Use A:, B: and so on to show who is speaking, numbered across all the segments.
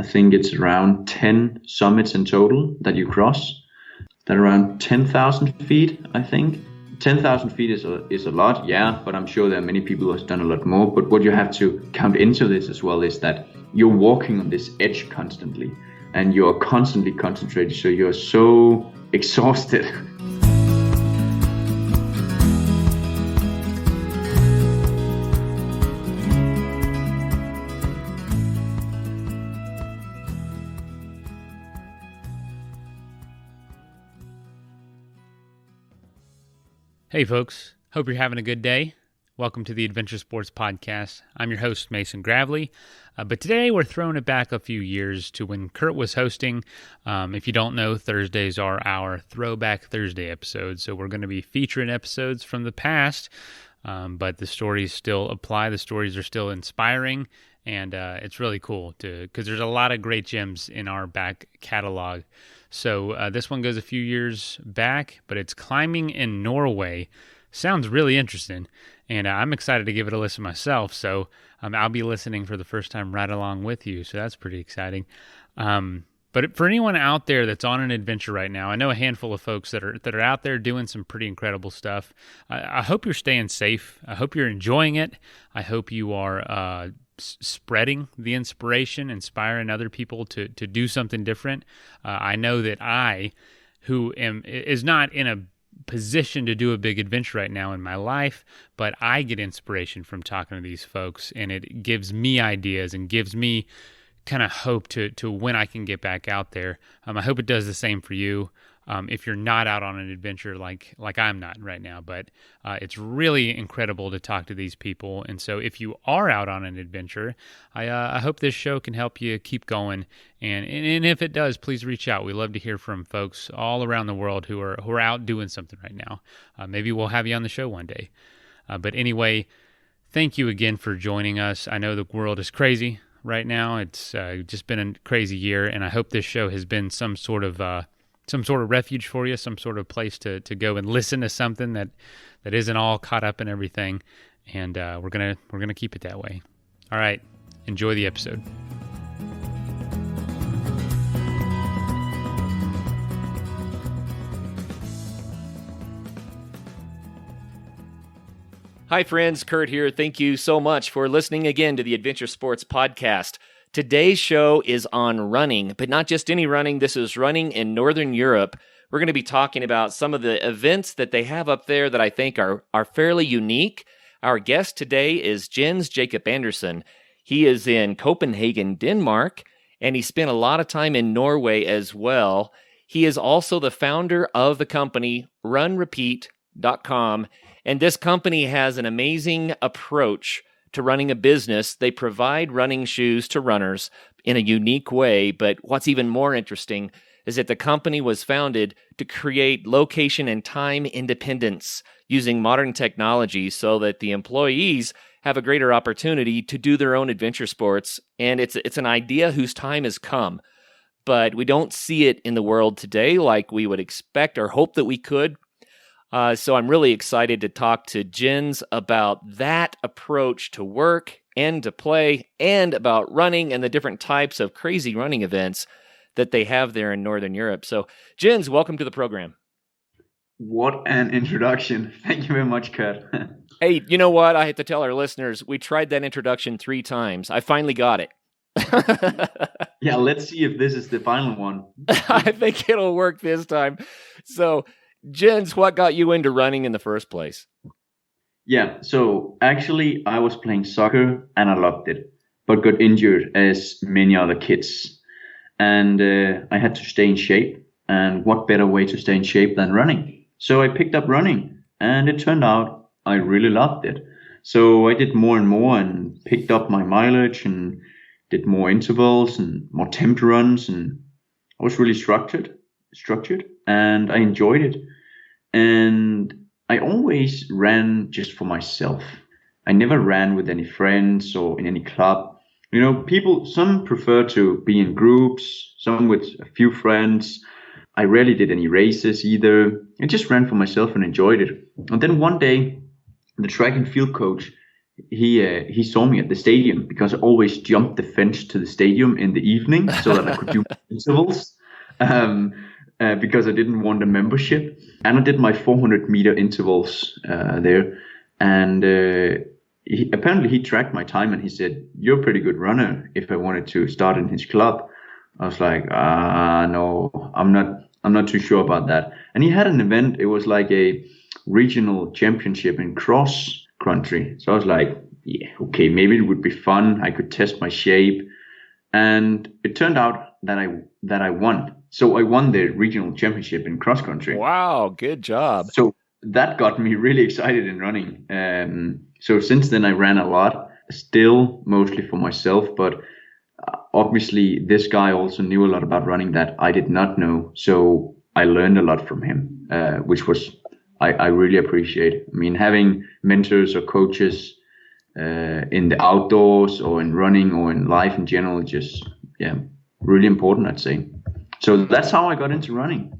A: think it's around 10 summits in total that you cross. They're around 10,000 feet, I think. 10,000 feet is a lot, yeah, but I'm sure there are many people who have done a lot more. But what you have to count into this as well is that you're walking on this edge constantly, and you're constantly concentrated, so you're so exhausted.
B: Hey folks, hope you're having a good day. Welcome to the Adventure Sports Podcast. I'm your host, Mason Gravely, but today we're throwing it back a few years to when Kurt was hosting. If you don't know, Thursdays are our Throwback Thursday episodes, so we're going to be featuring episodes from the past, but the stories still apply. The stories are still inspiring, and it's really cool because there's a lot of great gems in our back catalog. So this one goes a few years back, but it's climbing in Norway. Sounds really interesting, and I'm excited to give it a listen myself. So I'll be listening for the first time right along with you, so that's pretty exciting. But for anyone out there that's on an adventure right now, I know a handful of folks that are out there doing some pretty incredible stuff. I hope you're staying safe. I hope you're enjoying it. I hope you are spreading the inspiration, inspiring other people to do something different. I know that who is not in a position to do a big adventure right now in my life, but I get inspiration from talking to these folks, and it gives me ideas and gives me kind of hope to when I can get back out there. I hope it does the same for you. If you're not out on an adventure like I'm not right now, but it's really incredible to talk to these people. And so if you are out on an adventure, I hope this show can help you keep going. And if it does, please reach out. We love to hear from folks all around the world who are out doing something right now. Maybe we'll have you on the show one day. But anyway, thank you again for joining us. I know the world is crazy right now. It's just been a crazy year, and I hope this show has been some sort of refuge for you, some sort of place to go and listen to something that isn't all caught up in everything. And we're gonna keep it that way. All right, enjoy the episode.
C: Hi friends, Kurt here. Thank you so much for listening again to the Adventure Sports Podcast. Today's show is on running, but not just any running. This is running in Northern Europe. We're going to be talking about some of the events that they have up there that I think are fairly unique. Our guest today is Jens Jacob Andersen. He is in Copenhagen, Denmark, and he spent a lot of time in Norway as well. He is also the founder of the company runrepeat.com, and this company has an amazing approach to running a business. They provide running shoes to runners in a unique way, but what's even more interesting is that the company was founded to create location and time independence using modern technology so that the employees have a greater opportunity to do their own adventure sports. And it's an idea whose time has come, but we don't see it in the world today like we would expect or hope that we could. So I'm really excited to talk to Jens about that approach to work and to play, and about running and the different types of crazy running events that they have there in Northern Europe. So Jens, welcome to the program.
A: What an introduction. Thank you very much, Kurt.
C: Hey, you know what? I have to tell our listeners, we tried that introduction 3 times. I finally got it.
A: Yeah, let's see if this is the final one.
C: I think it'll work this time. So Jens, what got you into running in the first place?
A: Yeah, so actually I was playing soccer and I loved it, but got injured as many other kids. And I had to stay in shape. And what better way to stay in shape than running? So I picked up running, and it turned out I really loved it. So I did more and more and picked up my mileage and did more intervals and more tempo runs, and I was really structured, and I enjoyed it. And I always ran just for myself. I never ran with any friends or in any club. You know, some prefer to be in groups, some with a few friends. I rarely did any races either. I just ran for myself and enjoyed it. And then one day, the track and field coach he saw me at the stadium because I always jumped the fence to the stadium in the evening so that I could do intervals. Because I didn't want a membership, and I did my 400-meter intervals there, and apparently he tracked my time and he said, "You're a pretty good runner." If I wanted to start in his club, I was like, no, I'm not too sure about that. And he had an event. It was like a regional championship in cross country. So I was like, yeah, okay, maybe it would be fun. I could test my shape, and it turned out that I won. So I won the regional championship in cross country.
C: Wow, good job.
A: So that got me really excited in running. So since then I ran a lot, still mostly for myself, but obviously this guy also knew a lot about running that I did not know. So I learned a lot from him, which was I really appreciate. I mean, having mentors or coaches in the outdoors or in running or in life in general, just really important, I'd say. So that's how I got into running.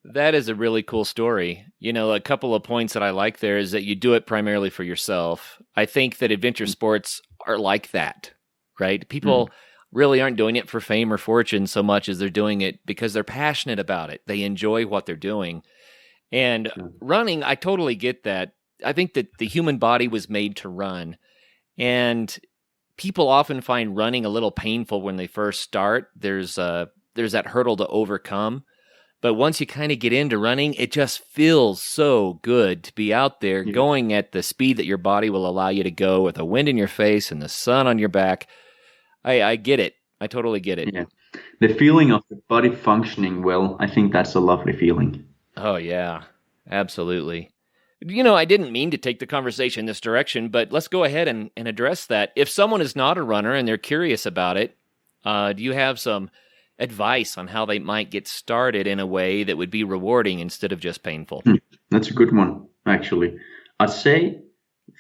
C: That is a really cool story. You know, a couple of points that I like there is that you do it primarily for yourself. I think that adventure sports are like that, right? People really aren't doing it for fame or fortune so much as they're doing it because they're passionate about it. They enjoy what they're doing. And running, I totally get that. I think that the human body was made to run. And people often find running a little painful when they first start. There's that hurdle to overcome. But once you kind of get into running, it just feels so good to be out there going at the speed that your body will allow you to go with the wind in your face and the sun on your back. I get it. I totally get it.
A: Yeah. The feeling of the body functioning well, I think that's a lovely feeling.
C: Oh, yeah, absolutely. You know, I didn't mean to take the conversation this direction, but let's go ahead and address that. If someone is not a runner and they're curious about it, do you have some advice on how they might get started in a way that would be rewarding instead of just painful?
A: That's a good one, actually. I'd say,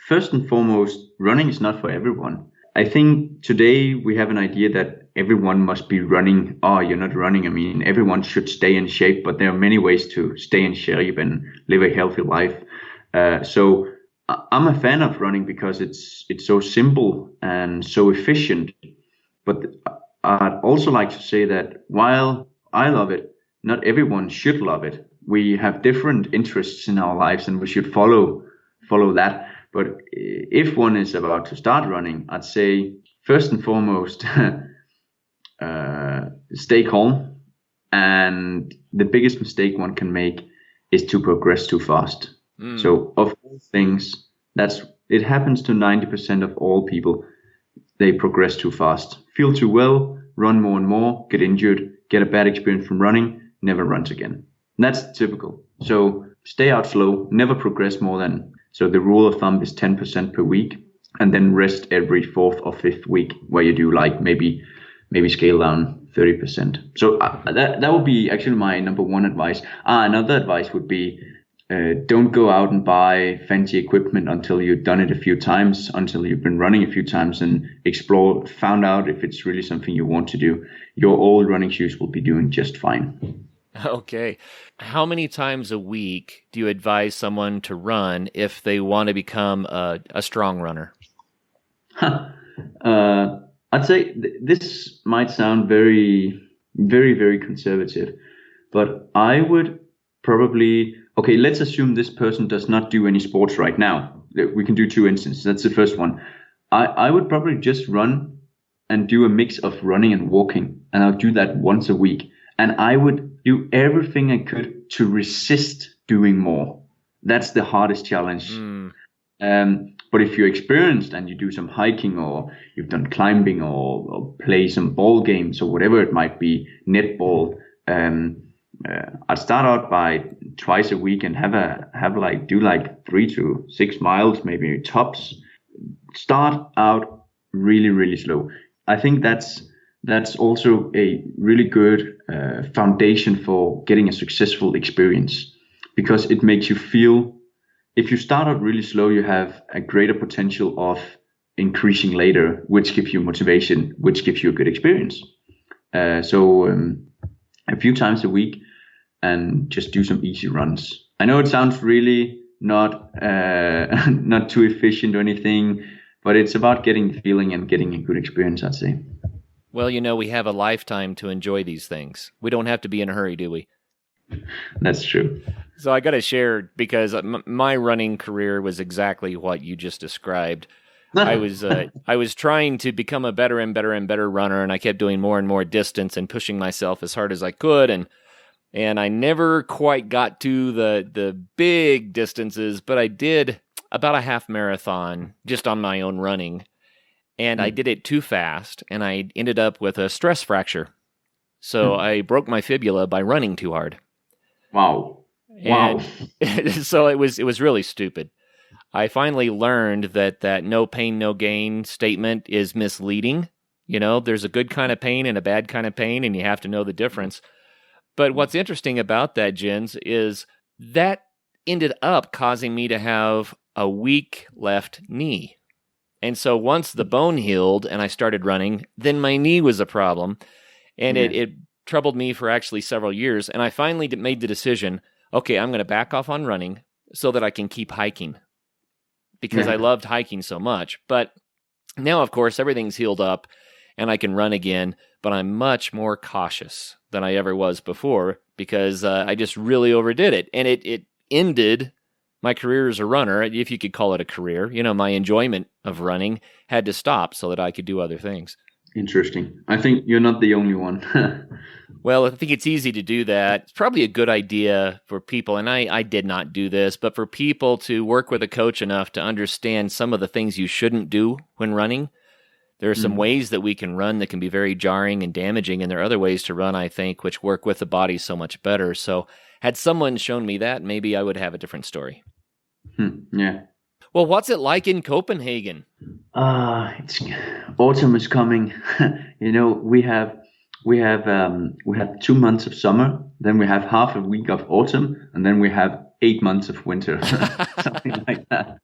A: first and foremost, running is not for everyone. I think today we have an idea that everyone must be running. Oh, you're not running. I mean, everyone should stay in shape, but there are many ways to stay in shape and live a healthy life. So I'm a fan of running because it's so simple and so efficient. But I'd also like to say that while I love it, not everyone should love it. We have different interests in our lives and we should follow that. But if one is about to start running, I'd say first and foremost, stay calm. And the biggest mistake one can make is to progress too fast. So of all things, it happens to 90% of all people. They progress too fast, feel too well, run more and more, get injured, get a bad experience from running, never runs again. And that's typical. So stay out slow, never progress more than, so the rule of thumb is 10% per week, and then rest every fourth or fifth week where you do like maybe scale down 30%. So that would be actually my number one advice. Another advice would be, don't go out and buy fancy equipment until you've done it a few times, until you've been running a few times and found out if it's really something you want to do. Your old running shoes will be doing just fine.
C: Okay. How many times a week do you advise someone to run if they want to become a strong runner?
A: I'd say this might sound very, very, very conservative, but I would probably... Okay, let's assume this person does not do any sports right now. We can do two instances. That's the first one. I would probably just run and do a mix of running and walking. And I'll do that once a week. And I would do everything I could to resist doing more. That's the hardest challenge. But if you're experienced and you do some hiking or you've done climbing or play some ball games or whatever it might be, netball, I'd start out by twice a week and do 3 to 6 miles, maybe tops. Start out really, really slow. I think that's also a really good foundation for getting a successful experience, because it makes you feel, if you start out really slow, you have a greater potential of increasing later, which gives you motivation, which gives you a good experience. So a few times a week, and just do some easy runs. I know it sounds really, not not too efficient or anything, but it's about getting the feeling and getting a good experience, I'd say.
C: Well, we have a lifetime to enjoy these things. We don't have to be in a hurry, do we?
A: That's true.
C: So I got to share, because my running career was exactly what you just described. I was trying to become a better and better and better runner, and I kept doing more and more distance and pushing myself as hard as I could, and I never quite got to the big distances, but I did about a half marathon just on my own running, and I did it too fast, and I ended up with a stress fracture. So I broke my fibula by running too hard.
A: Wow.
C: And so it was really stupid. I finally learned that no pain, no gain statement is misleading. There's a good kind of pain and a bad kind of pain, and you have to know the difference. But what's interesting about that, Jens, is that ended up causing me to have a weak left knee. And so once the bone healed and I started running, then my knee was a problem. And it troubled me for actually several years. And I finally made the decision, okay, I'm going to back off on running so that I can keep hiking, because I loved hiking so much. But now, of course, everything's healed up and I can run again, but I'm much more cautious than I ever was before, because I just really overdid it. And it ended my career as a runner, if you could call it a career. My enjoyment of running had to stop so that I could do other things.
A: Interesting. I think you're not the only one.
C: Well, I think it's easy to do that. It's probably a good idea for people, and I did not do this, but for people to work with a coach enough to understand some of the things you shouldn't do when running. There are some ways that we can run that can be very jarring and damaging, and there are other ways to run, I think, which work with the body so much better. So had someone shown me that, maybe I would have a different story.
A: Yeah.
C: Well, what's it like in Copenhagen?
A: It's autumn is coming. We have 2 months of summer, then we have half a week of autumn, and then we have 8 months of winter, something like that.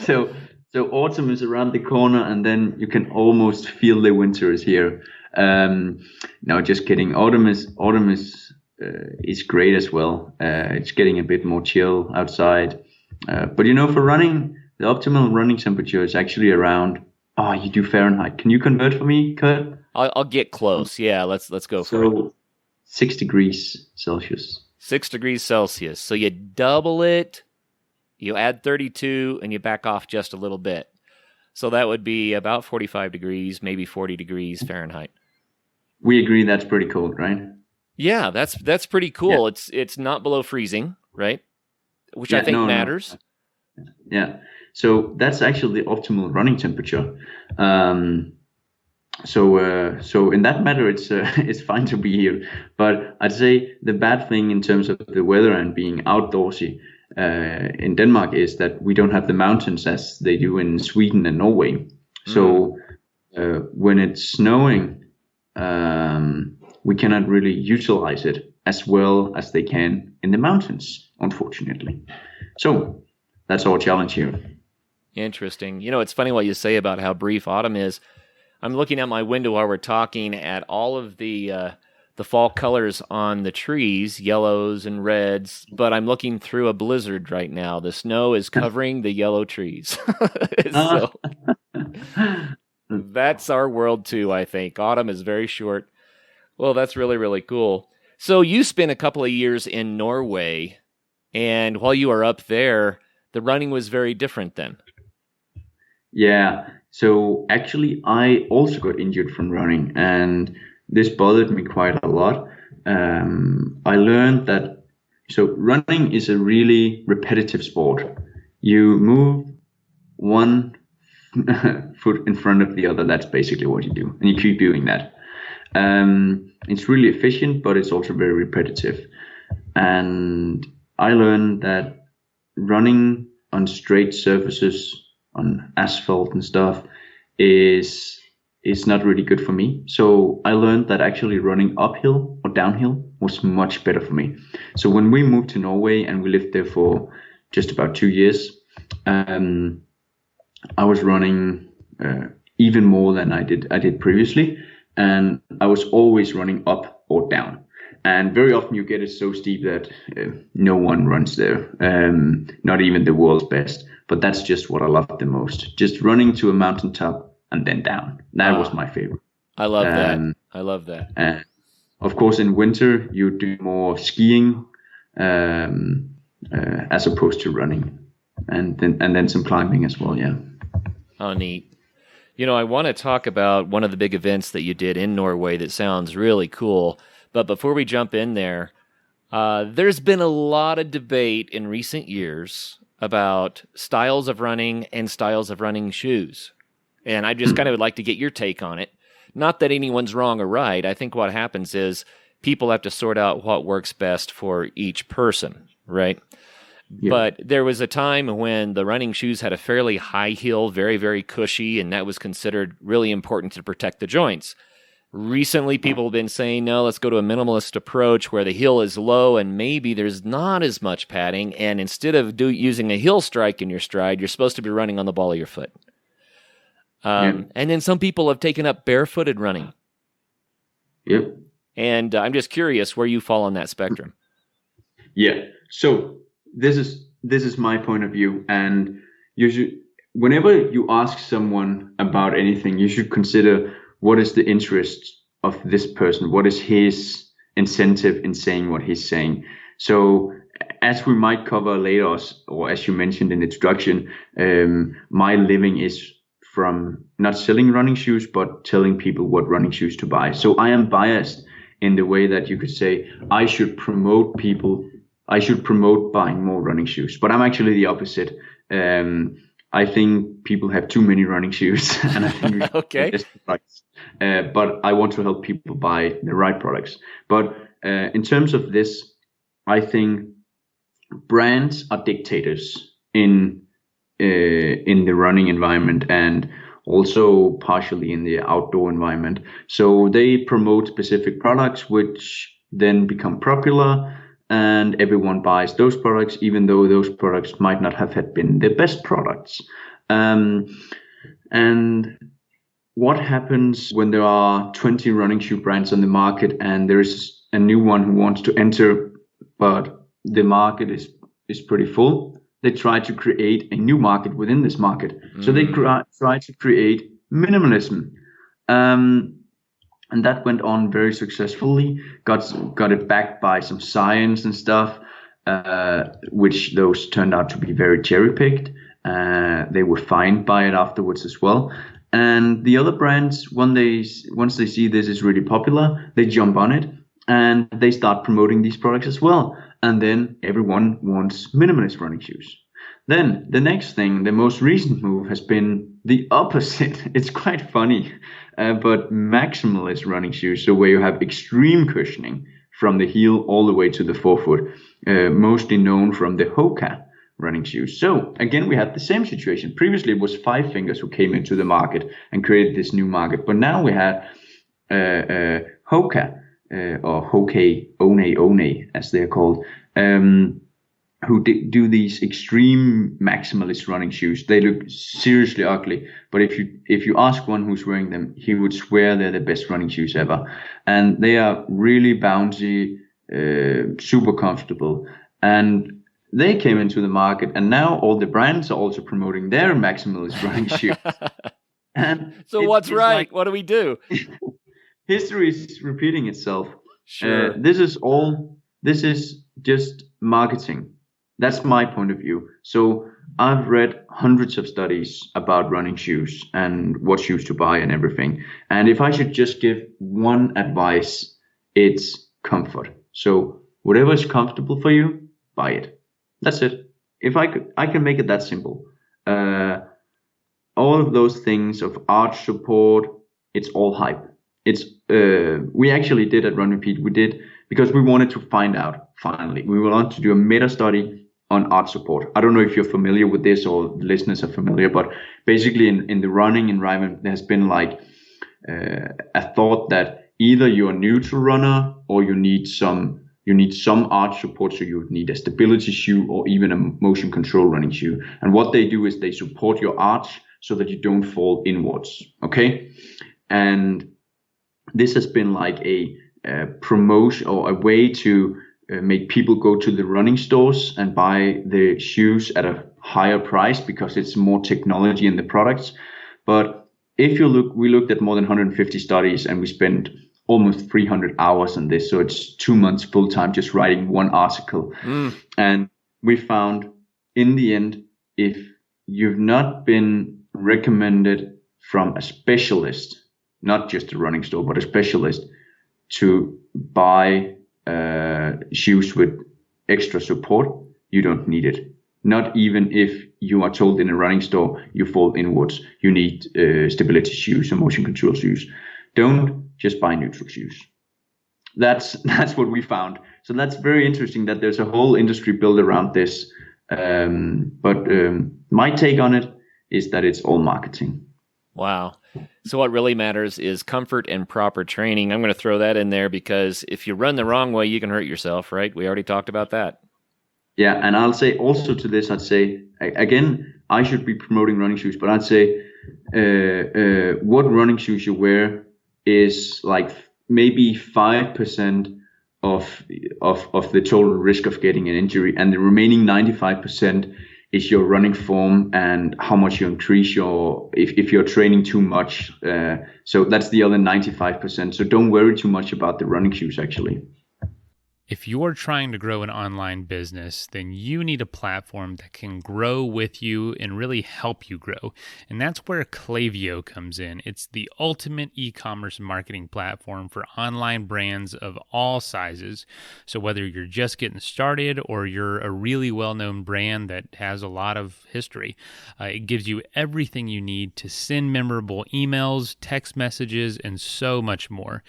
A: So autumn is around the corner, and then you can almost feel the winter is here. No, just kidding. Autumn is great as well. It's getting a bit more chill outside. But for running, the optimal running temperature is actually around. Oh, you do Fahrenheit. Can you convert for me, Kurt?
C: I'll get close. Yeah, let's go for it.
A: 6 degrees Celsius.
C: 6 degrees Celsius. So you double it, you add 32, and you back off just a little bit. So that would be about 45 degrees, maybe 40 degrees Fahrenheit.
A: We agree that's pretty cold, right?
C: Yeah, that's pretty cool. Yeah. It's not below freezing, right? Which I think matters.
A: No. Yeah. So that's actually the optimal running temperature. So in that matter, it's fine to be here. But I'd say the bad thing in terms of the weather and being outdoorsy in Denmark is that we don't have the mountains as they do in Sweden and Norway. So when it's snowing, we cannot really utilize it as well as they can in the mountains, unfortunately. So that's our challenge here.
C: Interesting. It's funny what you say about how brief autumn is. I'm looking out my window while we're talking at all of the fall colors on the trees, yellows and reds, but I'm looking through a blizzard right now. The snow is covering the yellow trees. So, that's our world too, I think. Autumn is very short. Well, that's really, really cool. So you spent a couple of years in Norway, and while you were up there, the running was very different then.
A: Yeah. So actually, I also got injured from running, and this bothered me quite a lot. I learned that running is a really repetitive sport. You move one foot in front of the other. That's basically what you do, and you keep doing that. It's really efficient, but it's also very repetitive. And I learned that running on straight surfaces, on asphalt and stuff, is not really good for me. So I learned that actually running uphill or downhill was much better for me. So when we moved to Norway and we lived there for just about 2 years, I was running even more than I did previously, and I was always running up or down. And very often you get it so steep that no one runs there, not even the world's best. But that's just what I love the most. Just running to a mountaintop and then down. That was my favorite.
C: I love that. I love that.
A: And of course, in winter, you do more skiing as opposed to running. And then some climbing as well, yeah.
C: Oh, neat. I want to talk about one of the big events that you did in Norway that sounds really cool. But before we jump in there, there's been a lot of debate in recent years about styles of running and styles of running shoes. And I just kind of would like to get your take on it. Not that anyone's wrong or right. I think what happens is people have to sort out what works best for each person, right? Yeah. But there was a time when the running shoes had a fairly high heel, very, very cushy, and that was considered really important to protect the joints. Recently, people have been saying, no, let's go to a minimalist approach where the heel is low and maybe there's not as much padding, and instead of using a heel strike in your stride, you're supposed to be running on the ball of your foot. And then some people have taken up barefooted running.
A: Yep.
C: And I'm just curious where you fall on that spectrum.
A: Yeah. So this is my point of view, and you should, whenever you ask someone about anything, you should consider what is the interest of this person, what is his incentive in saying what he's saying. So as we might cover later, or as you mentioned in the introduction, my living is from not selling running shoes, but telling people what running shoes to buy. So I am biased in the way that you could say I should promote buying more running shoes, but I'm actually the opposite. I think people have too many running shoes, and I think we should
C: okay.
A: Products. But I want to help people buy the right products. But in terms of this, I think brands are dictators in the running environment and also partially in the outdoor environment. So they promote specific products which then become popular, and everyone buys those products, even though those products might not have had been the best products. And what happens when there are 20 running shoe brands on the market and there's a new one who wants to enter, but the market is pretty full? They try to create a new market within this market. So they try to create minimalism. And that went on very successfully, got it backed by some science and stuff, which those turned out to be very cherry-picked. They were fined by it afterwards as well. And the other brands, once they see this is really popular, they jump on it and they start promoting these products as well. And then everyone wants minimalist running shoes. Then the next thing, the most recent move has been the opposite. It's quite funny, but maximalist running shoes, so where you have extreme cushioning from the heel all the way to the forefoot, mostly known from the Hoka running shoes. So again, we had the same situation. Previously, it was Five Fingers who came into the market and created this new market, but now we had Hoka, or Hoka One, as they're called, who do these extreme maximalist running shoes. They look seriously ugly, but if you ask one who's wearing them, he would swear they're the best running shoes ever. And they are really bouncy, super comfortable. And they came into the market, and now all the brands are also promoting their maximalist running shoes. And
C: so what's right? Like, what do we do?
A: History is repeating itself.
C: Sure.
A: This is just marketing. That's my point of view. So I've read hundreds of studies about running shoes and what shoes to buy and everything. And if I should just give one advice, it's comfort. So whatever is comfortable for you, buy it. That's it. If I can make it that simple. All of those things of arch support, it's all hype. We actually did at Run Repeat. We did because we wanted to find out. Finally, we wanted to do a meta study on arch support. I don't know if you're familiar with this or the listeners are familiar, but basically in the running environment, there has been like a thought that either you're a neutral runner or you need some arch support. So you would need a stability shoe or even a motion control running shoe. And what they do is they support your arch so that you don't fall inwards. Okay. And this has been like a promotion or a way to make people go to the running stores and buy the shoes at a higher price because it's more technology in the products. But if you look, we looked at more than 150 studies and we spent almost 300 hours on this. So it's 2 months full time just writing one article. And we found in the end, if you've not been recommended from a specialist, not just a running store, but a specialist, to buy shoes with extra support, you don't need it. Not even if you are told in a running store you fall inwards, you need stability shoes or motion control shoes. Don't just buy neutral shoes. That's what we found. So that's very interesting that there's a whole industry built around this. But my take on it is that it's all marketing.
C: Wow. So what really matters is comfort and proper training. I'm going to throw that in there because if you run the wrong way, you can hurt yourself, right? We already talked about that.
A: Yeah, and I'll say also to this, I'd say, again, I should be promoting running shoes, but I'd say what running shoes you wear is like maybe 5% of the total risk of getting an injury, and the remaining 95% is your running form and how much you increase if you're training too much. So that's the other 95%. So don't worry too much about the running shoes, actually.
B: If you're trying to grow an online business, then you need a platform that can grow with you and really help you grow. And that's where Klaviyo comes in. It's the ultimate e-commerce marketing platform for online brands of all sizes. So whether you're just getting started or you're a really well-known brand that has a lot of history, it gives you everything you need to send memorable emails, text messages, and so much more.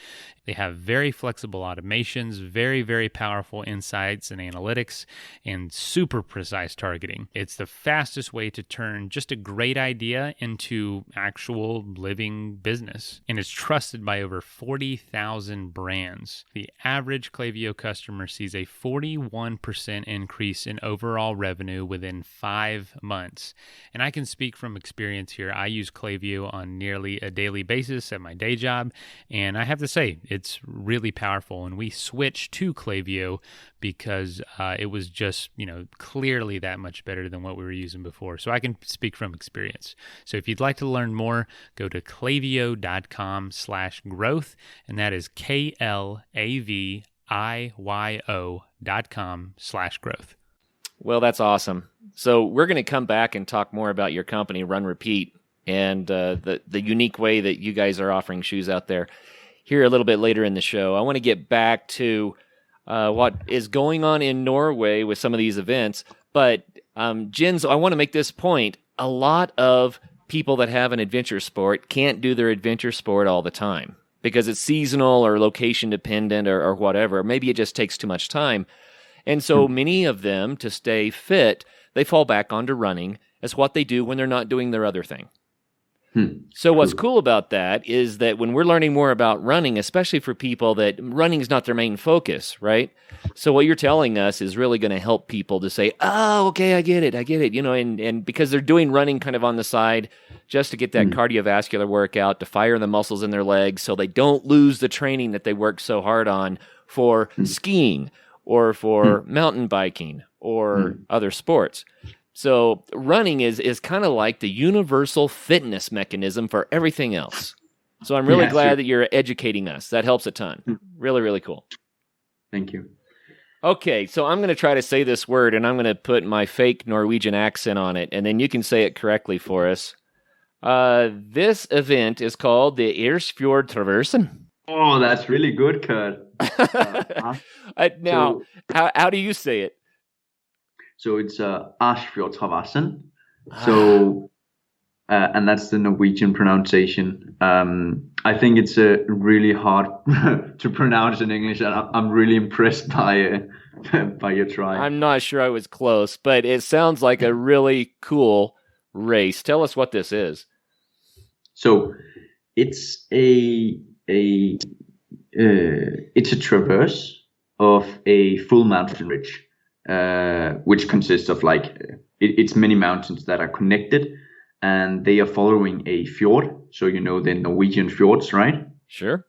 B: They have very flexible automations, very, very powerful insights and analytics, and super precise targeting. It's the fastest way to turn just a great idea into actual living business. And it's trusted by over 40,000 brands. The average Klaviyo customer sees a 41% increase in overall revenue within 5 months. And I can speak from experience here. I use Klaviyo on nearly a daily basis at my day job, and I have to say, it's really powerful, and we switched to Klaviyo because it was just, clearly that much better than what we were using before. So I can speak from experience. So if you'd like to learn more, go to klaviyo.com/growth, and that is KLAVIYO.com/growth.
C: Well, that's awesome. So we're going to come back and talk more about your company, Run Repeat, and the unique way that you guys are offering shoes out there here a little bit later in the show. I want to get back to what is going on in Norway with some of these events. But Jens, I want to make this point. A lot of people that have an adventure sport can't do their adventure sport all the time because it's seasonal or location dependent or whatever. Maybe it just takes too much time. And so many of them, to stay fit, they fall back onto running as what they do when they're not doing their other thing. So what's cool about that is that when we're learning more about running, especially for people that running is not their main focus, right? So what you're telling us is really going to help people to say, oh, okay, I get it, and because they're doing running kind of on the side just to get that cardiovascular workout, to fire the muscles in their legs so they don't lose the training that they worked so hard on for skiing or for mountain biking or other sports. So running is kind of like the universal fitness mechanism for everything else. So I'm really glad that you're educating us. That helps a ton. Really, really cool.
A: Thank you.
C: Okay, so I'm going to try to say this word, and I'm going to put my fake Norwegian accent on it, and then you can say it correctly for us. This event is called the Ersfjordtraversen.
A: Oh, that's really good, Kurt.
C: Now, how do you say it?
A: So it's Ersfjordtraversen. So, and that's the Norwegian pronunciation. I think it's really hard to pronounce in English, and I'm really impressed by your try.
C: I'm not sure I was close, but it sounds like a really cool race. Tell us what this is.
A: So it's a traverse of a full mountain ridge. Which consists of it's many mountains that are connected, and they are following a fjord. So the Norwegian fjords, right?
C: Sure.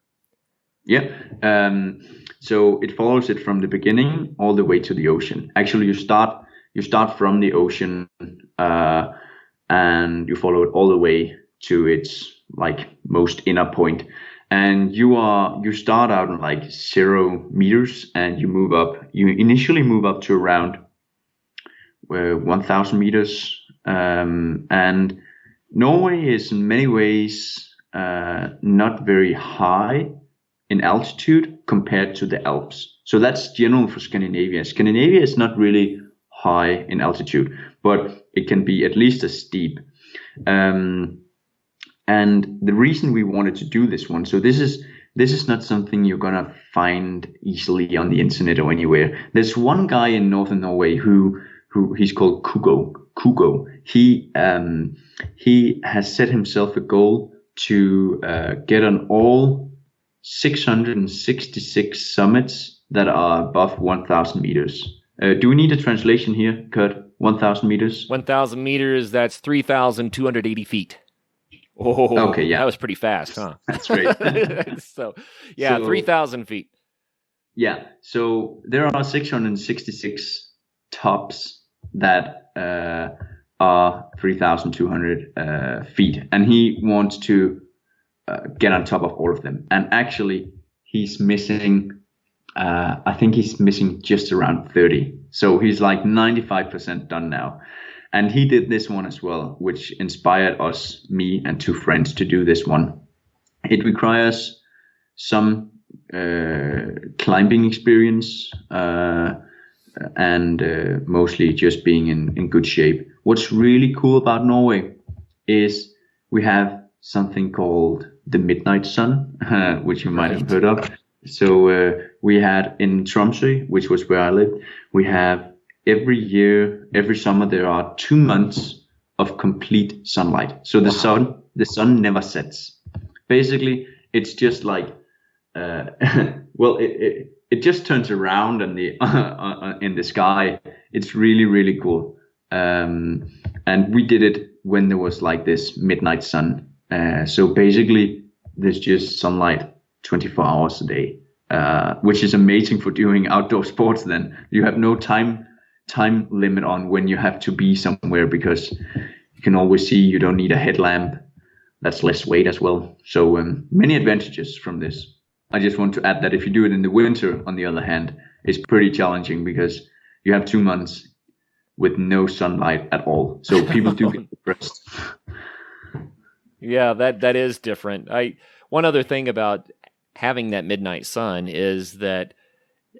A: Yeah. So it follows it from the beginning all the way to the ocean. Actually, you start from the ocean, and you follow it all the way to its like most inner point. And you start out in like 0 meters, and you move up. You initially move up to around 1,000 meters, and Norway is in many ways not very high in altitude compared to the Alps. So that's general for Scandinavia. Scandinavia is not really high in altitude, but it can be at least as steep. And the reason we wanted to do this one, so this is not something you're gonna find easily on the internet or anywhere. There's one guy in northern Norway who he's called Kugo. He has set himself a goal to get on all 666 summits that are above 1,000 meters. Do we need a translation here, Kurt? 1,000 meters?
C: 1,000 meters, that's 3,280 feet. Oh,
A: okay, yeah.
C: That was pretty fast, huh?
A: That's right.
C: So 3,000 feet.
A: Yeah, so there are 666 tops that are 3,200 feet, and he wants to get on top of all of them. And actually, he's missing, I think he's missing just around 30. So he's like 95% done now. And he did this one as well, which inspired us, me and two friends, to do this one. It requires some climbing experience and mostly just being in good shape. What's really cool about Norway is we have something called the midnight sun, which you might have heard of. So we had in Tromsø, which was where I lived, we have every summer there are 2 months of complete sunlight. So the sun never sets. Basically, it's just like well, it just turns around in the sky. It's really, really cool. And we did it when there was like this midnight sun. So basically, there's just sunlight 24 hours a day, which is amazing for doing outdoor sports. Then you have no time limit on when you have to be somewhere, because you can always see. You don't need a headlamp. That's less weight as well. So many advantages from this. I just want to add that if you do it in the winter, on the other hand, it's pretty challenging because you have 2 months with no sunlight at all. So people do get depressed.
C: Yeah, that is different. One other thing about having that midnight sun is that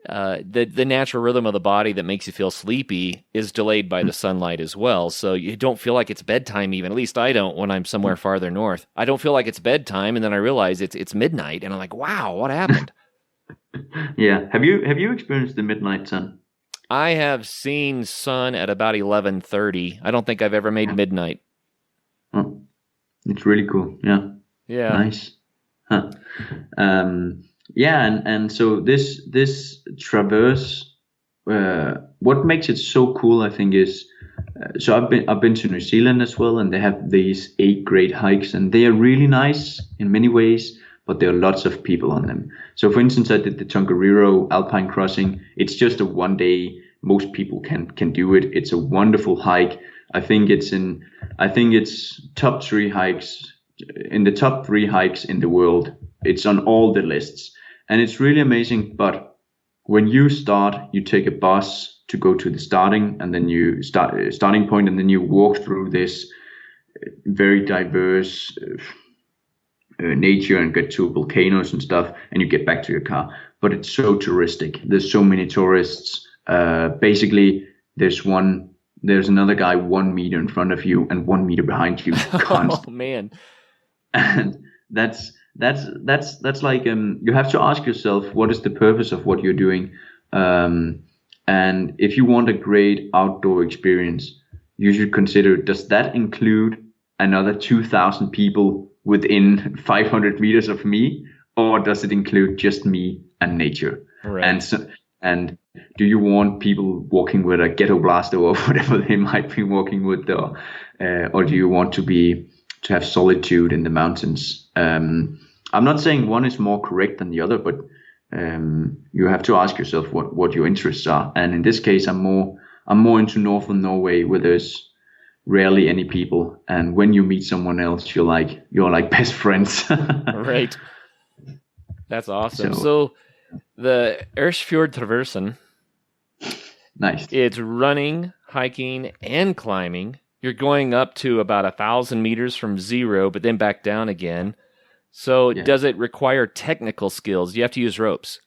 C: the natural rhythm of the body that makes you feel sleepy is delayed by the sunlight as well. So you don't feel like it's bedtime even. At least I don't when I'm somewhere farther north. I don't feel like it's bedtime, and then I realize it's midnight, and I'm like, wow, what happened?
A: Yeah. Have you experienced the midnight sun?
C: I have seen sun at about 11:30. I don't think I've ever made midnight.
A: Oh, it's really cool. Yeah.
C: Yeah.
A: Nice. Huh. Yeah, and so this traverse, what makes it so cool, I think, is so I've been to New Zealand as well, and they have these 8 great hikes, and they are really nice in many ways, but there are lots of people on them. So, for instance, I did the Tongariro Alpine Crossing. It's just a 1 day. Most people can do it. It's a wonderful hike. I think it's top 3 hikes in the top 3 hikes in the world. It's on all the lists. And it's really amazing. But when you start, you take a bus to go to the starting point, and then you walk through this very diverse nature and get to volcanoes and stuff, and you get back to your car. But it's so touristic. There's so many tourists. Basically, there's another guy 1 meter in front of you and 1 meter behind you.
C: Oh man!
A: And that's like you have to ask yourself, what is the purpose of what you're doing? And if you want a great outdoor experience, you should consider, does that include another 2,000 people within 500 meters of me, or does it include just me and nature?
C: Right.
A: And do you want people walking with a ghetto blaster or whatever they might be walking with, or do you want to have solitude in the mountains? I'm not saying one is more correct than the other, but you have to ask yourself what your interests are. And in this case, I'm more into northern Norway, where there's rarely any people, and when you meet someone else, you're like best friends.
C: Right. That's awesome. So the Ersfjordtraversen,
A: nice.
C: It's running, hiking, and climbing. You're going up to about 1,000 meters from zero, but then back down again. So does it require technical skills? You have to use ropes.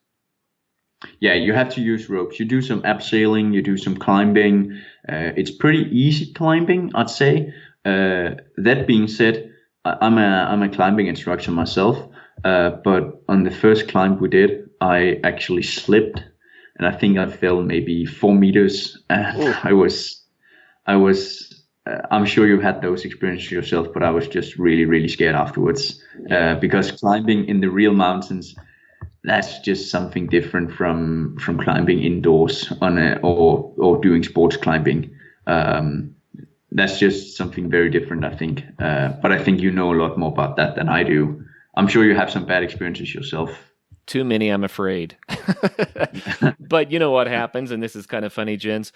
A: Yeah, you have to use ropes. You do some abseiling, you do some climbing. It's pretty easy climbing, I'd say. That being said, I'm a climbing instructor myself. But on the first climb we did, I actually slipped, and I think I fell maybe 4 meters. And I'm sure you've had those experiences yourself, but I was just really, really scared afterwards. Because climbing in the real mountains, that's just something different from climbing indoors or doing sports climbing. That's just something very different, I think. But I think you know a lot more about that than I do. I'm sure you have some bad experiences yourself.
C: Too many, I'm afraid. But you know what happens, and this is kind of funny, Jens,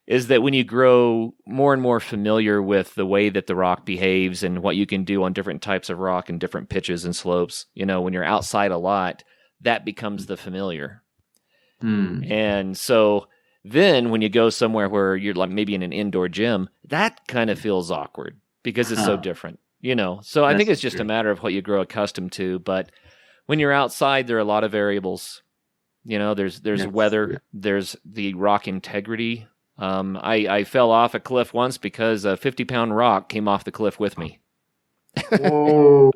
C: is that when you grow more and more familiar with the way that the rock behaves and what you can do on different types of rock and different pitches and slopes, when you're outside a lot, that becomes the familiar. And so then when you go somewhere where you're like maybe in an indoor gym, that kind of feels awkward because it's so different, So I think it's just a matter of what you grow accustomed to. But when you're outside, there are a lot of variables. There's weather, there's the rock integrity. I fell off a cliff once because a 50-pound rock came off the cliff with me.
A: Whoa.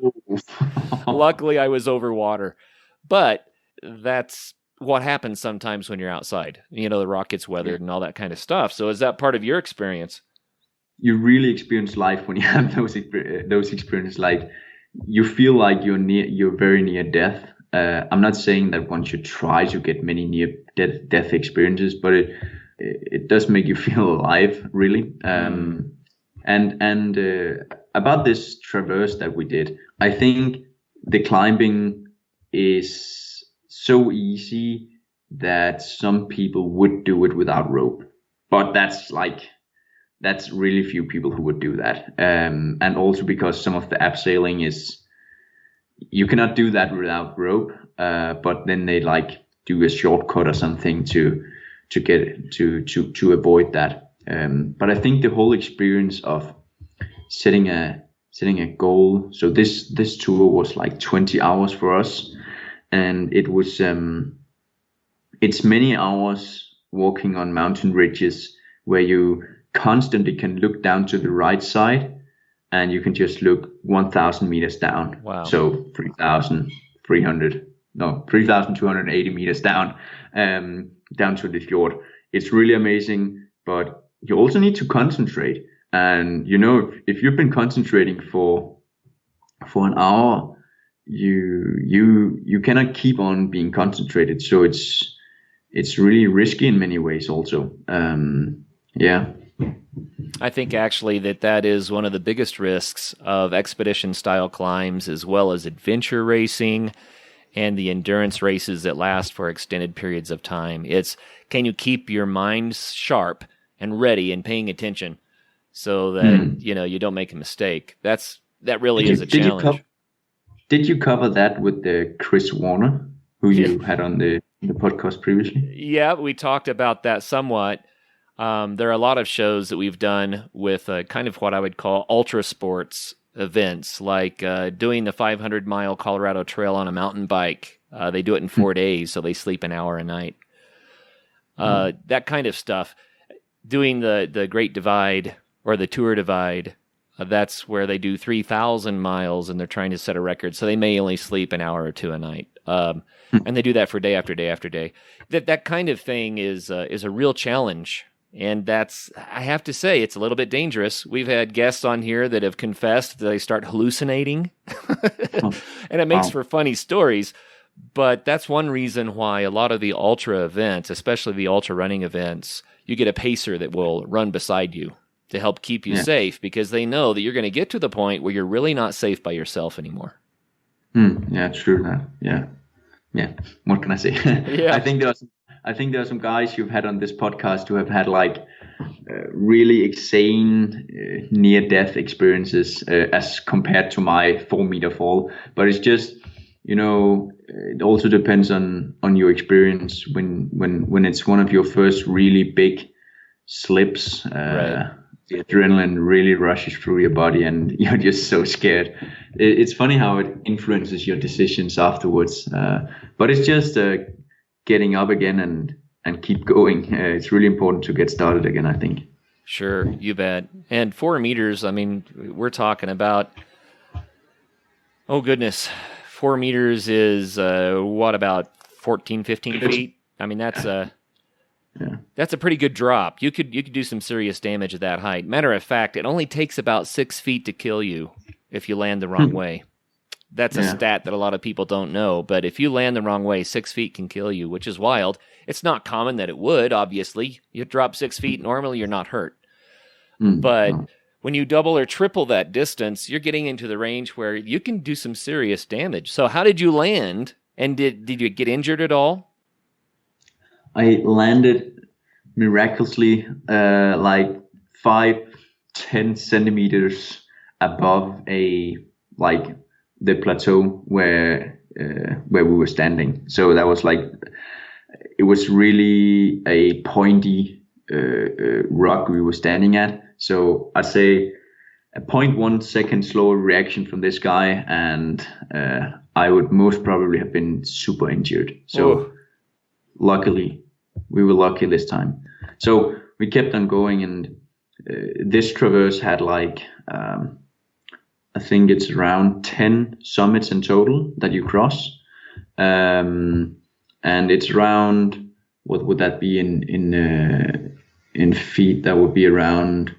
C: Luckily, I was over water. But that's what happens sometimes when you're outside. The rock gets weathered and all that kind of stuff. So is that part of your experience?
A: You really experience life when you have those experiences. Like you feel like you're very near death. I'm not saying that one should try to get many near death experiences, but it does make you feel alive, really. And about this traverse that we did, I think the climbing is so easy that some people would do it without rope, but that's really few people who would do that. And also because some of the abseiling is, you cannot do that without rope, but then they do a shortcut or something to avoid that. But I think the whole experience of setting a goal. So this tour was 20 hours for us, and it was it's many hours walking on mountain ridges where you constantly can look down to the right side, and you can just look 1,000 meters down.
C: Wow.
A: So 3,280 meters down to the fjord. It's really amazing, but you also need to concentrate. And if you've been concentrating for an hour, you cannot keep on being concentrated. So it's really risky in many ways also.
C: I think actually that is one of the biggest risks of expedition style climbs, as well as adventure racing and the endurance races that last for extended periods of time. It's, can you keep your mind sharp and ready and paying attention so that you don't make a mistake? That really is a challenge.
A: Did you cover that with the Chris Warner, who you had on the podcast previously?
C: Yeah, we talked about that somewhat. There are a lot of shows that we've done with kind of what I would call ultra sports events, like doing the 500-mile Colorado Trail on a mountain bike. They do it in 4 days, so they sleep an hour a night. That kind of stuff. Doing the Great Divide or the Tour Divide, that's where they do 3,000 miles and they're trying to set a record. So they may only sleep an hour or two a night. And they do that for day after day after day. That kind of thing is a real challenge. And I have to say, it's a little bit dangerous. We've had guests on here that have confessed that they start hallucinating. And it makes for funny stories. But that's one reason why a lot of the ultra events, especially the ultra running events, you get a pacer that will run beside you to help keep you safe, because they know that you're going to get to the point where you're really not safe by yourself anymore.
A: Yeah, true that. Yeah. What can I say?
C: Yeah.
A: I think there are some guys you've had on this podcast who have had like really insane near-death experiences as compared to my 4-meter fall. But it's just, it also depends on your experience when it's one of your first really big slips.
C: Right.
A: The adrenaline really rushes through your body, and you're just so scared. It's funny how it influences your decisions afterwards. But it's just getting up again and keep going. It's really important to get started again, I think.
C: Sure, you bet. And 4 meters, I mean, we're talking about, oh goodness, 4 meters is what, about 14, 15 feet? I mean, that's a pretty good drop. You could do some serious damage at that height. Matter of fact, it only takes about 6 feet to kill you if you land the wrong way. That's a stat that a lot of people don't know, but if you land the wrong way, 6 feet can kill you, which is wild. It's not common that it would, obviously. You drop 6 feet, normally you're not hurt. But when you double or triple that distance, you're getting into the range where you can do some serious damage. So how did you land, and did you get injured at all?
A: I landed miraculously like 5-10 centimeters above the plateau where we were standing. So that was like, it was really a pointy rock we were standing at. So I'd say a 0.1 second slower reaction from this guy, and I would most probably have been super injured. So luckily, we were lucky this time. So we kept on going, and this traverse had like, I think it's around 10 summits in total that you cross. And it's around, what would that be in feet? That would be around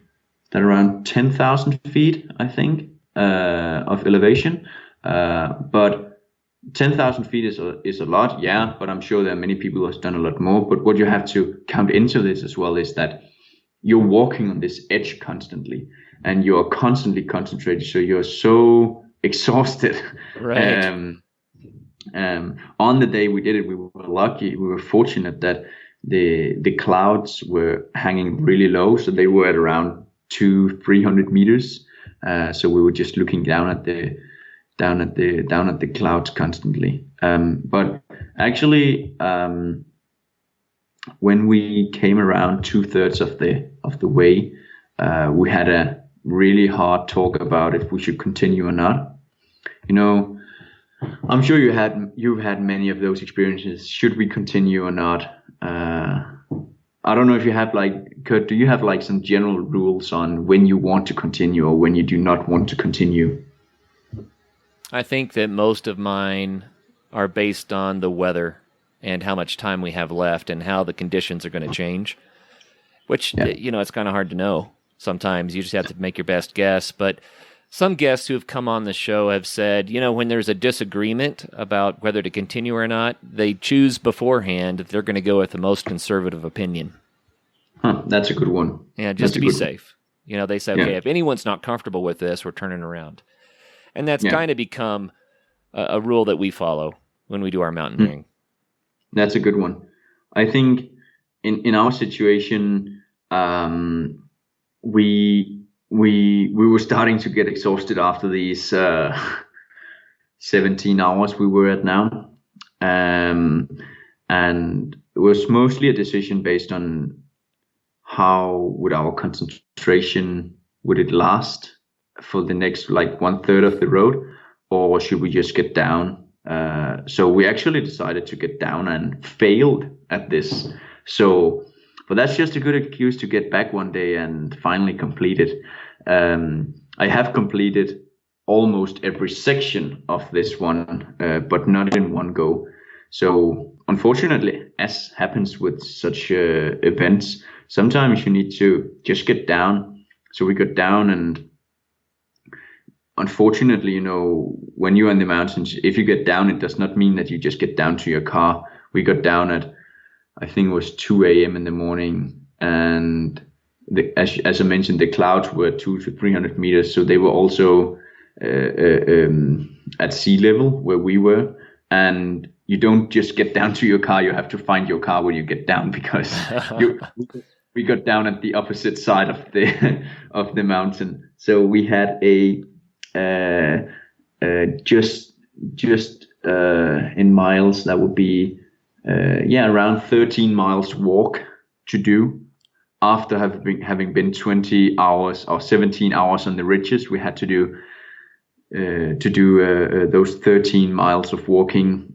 A: 10,000 feet, I think, of elevation. But 10,000 feet is a lot, yeah, but I'm sure there are many people who have done a lot more. But what you have to count into this as well is that you're walking on this edge constantly, and you're constantly concentrated, so you're so exhausted.
C: Right.
A: On the day we did it, we were lucky. We were fortunate that the clouds were hanging really low, so they were at around 200-300 meters. So we were just looking down at the clouds constantly. But actually, when we came around 2/3 of the way, we had a really hard talk about if we should continue or not. I'm sure you've had many of those experiences. Should we continue or not? I don't know if you have Kurt, do you have some general rules on when you want to continue or when you do not want to continue?
C: I think that most of mine are based on the weather and how much time we have left and how the conditions are going to change, which, it's kind of hard to know. Sometimes you just have to make your best guess. But some guests who have come on the show have said, when there's a disagreement about whether to continue or not, they choose beforehand that they're going to go with the most conservative opinion.
A: That's a good one.
C: Yeah, just to be safe. They say, okay, if anyone's not comfortable with this, we're turning around. And that's kind of become a rule that we follow when we do our mountaineering.
A: That's a good one. I think in our situation, we were starting to get exhausted after these 17 hours we were at now. And it was mostly a decision based on how would our concentration, would it last for the next 1/3 of the road, or should we just get down? So we actually decided to get down and failed at this. But that's just a good excuse to get back one day and finally complete it. I have completed almost every section of this one, but not in one go. So unfortunately, as happens with such events, sometimes you need to just get down. So we got down, and unfortunately, when you're in the mountains, if you get down, it does not mean that you just get down to your car. We got down at, I think it was 2 a.m. in the morning, and as I mentioned, the clouds were 200 to 300 meters, so they were also at sea level where we were, and you don't just get down to your car. You have to find your car when you get down, because we got down at the opposite side of the of the mountain. So we had a just in miles, that would be around 13 miles walk to do. After having been 20 hours or 17 hours on the ridges, we had to do those 13 miles of walking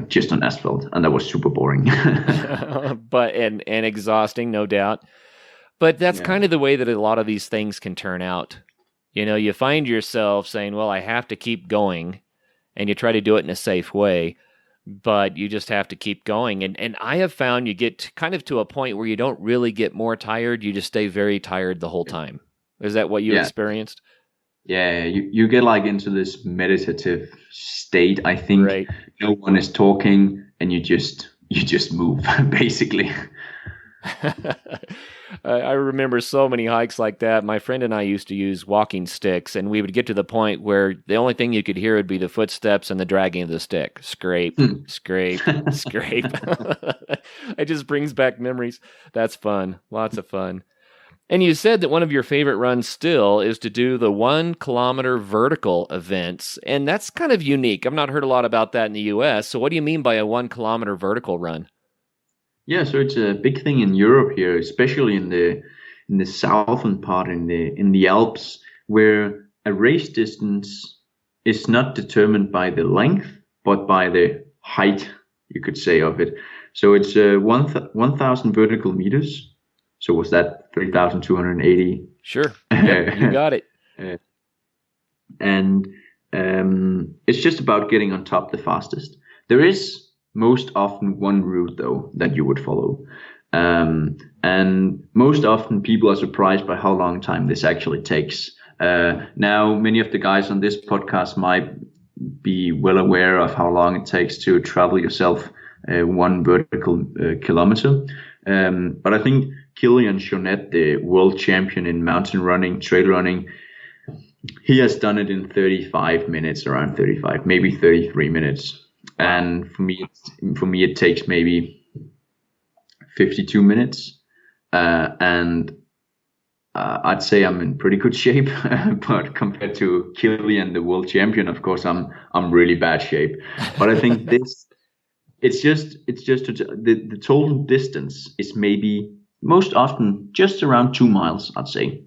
A: just on asphalt, and that was super boring.
C: But and exhausting, no doubt. But that's kind of the way that a lot of these things can turn out. You find yourself saying, well, I have to keep going, and you try to do it in a safe way, but you just have to keep going. And I have found you get kind of to a point where you don't really get more tired. You just stay very tired the whole time. Is that what you experienced?
A: Yeah, you get like into this meditative state. I think
C: right.
A: No one is talking, and you just move basically.
C: I remember so many hikes like that. My friend and I used to use walking sticks, and we would get to the point where the only thing you could hear would be the footsteps and the dragging of the stick. Scrape, scrape, scrape. It just brings back memories. That's fun. Lots of fun. And you said that one of your favorite runs still is to do the 1 kilometer vertical events, and that's kind of unique. I've not heard a lot about that in the U.S. So what do you mean by a 1 kilometer vertical run?
A: Yeah, so it's a big thing in Europe here, especially in the southern part, in the Alps, where a race distance is not determined by the length, but by the height, you could say, of it. So it's 1,000 vertical meters. So was that 3,280?
C: Sure, yep, you got it.
A: And it's just about getting on top the fastest. There is most often one route, though, that you would follow. And most often people are surprised by how long time this actually takes. Now, many of the guys on this podcast might be well aware of how long it takes to travel yourself 1 vertical kilometer. But I think Kilian Jornet, the world champion in mountain running, trail running, he has done it in 35 minutes, around 35, maybe 33 minutes. And for me, it takes maybe 52 minutes. And I'd say I'm in pretty good shape, but compared to Kilian, the world champion, of course, I'm really bad shape. But I think it's just the total distance is maybe most often just around 2 miles, I'd say.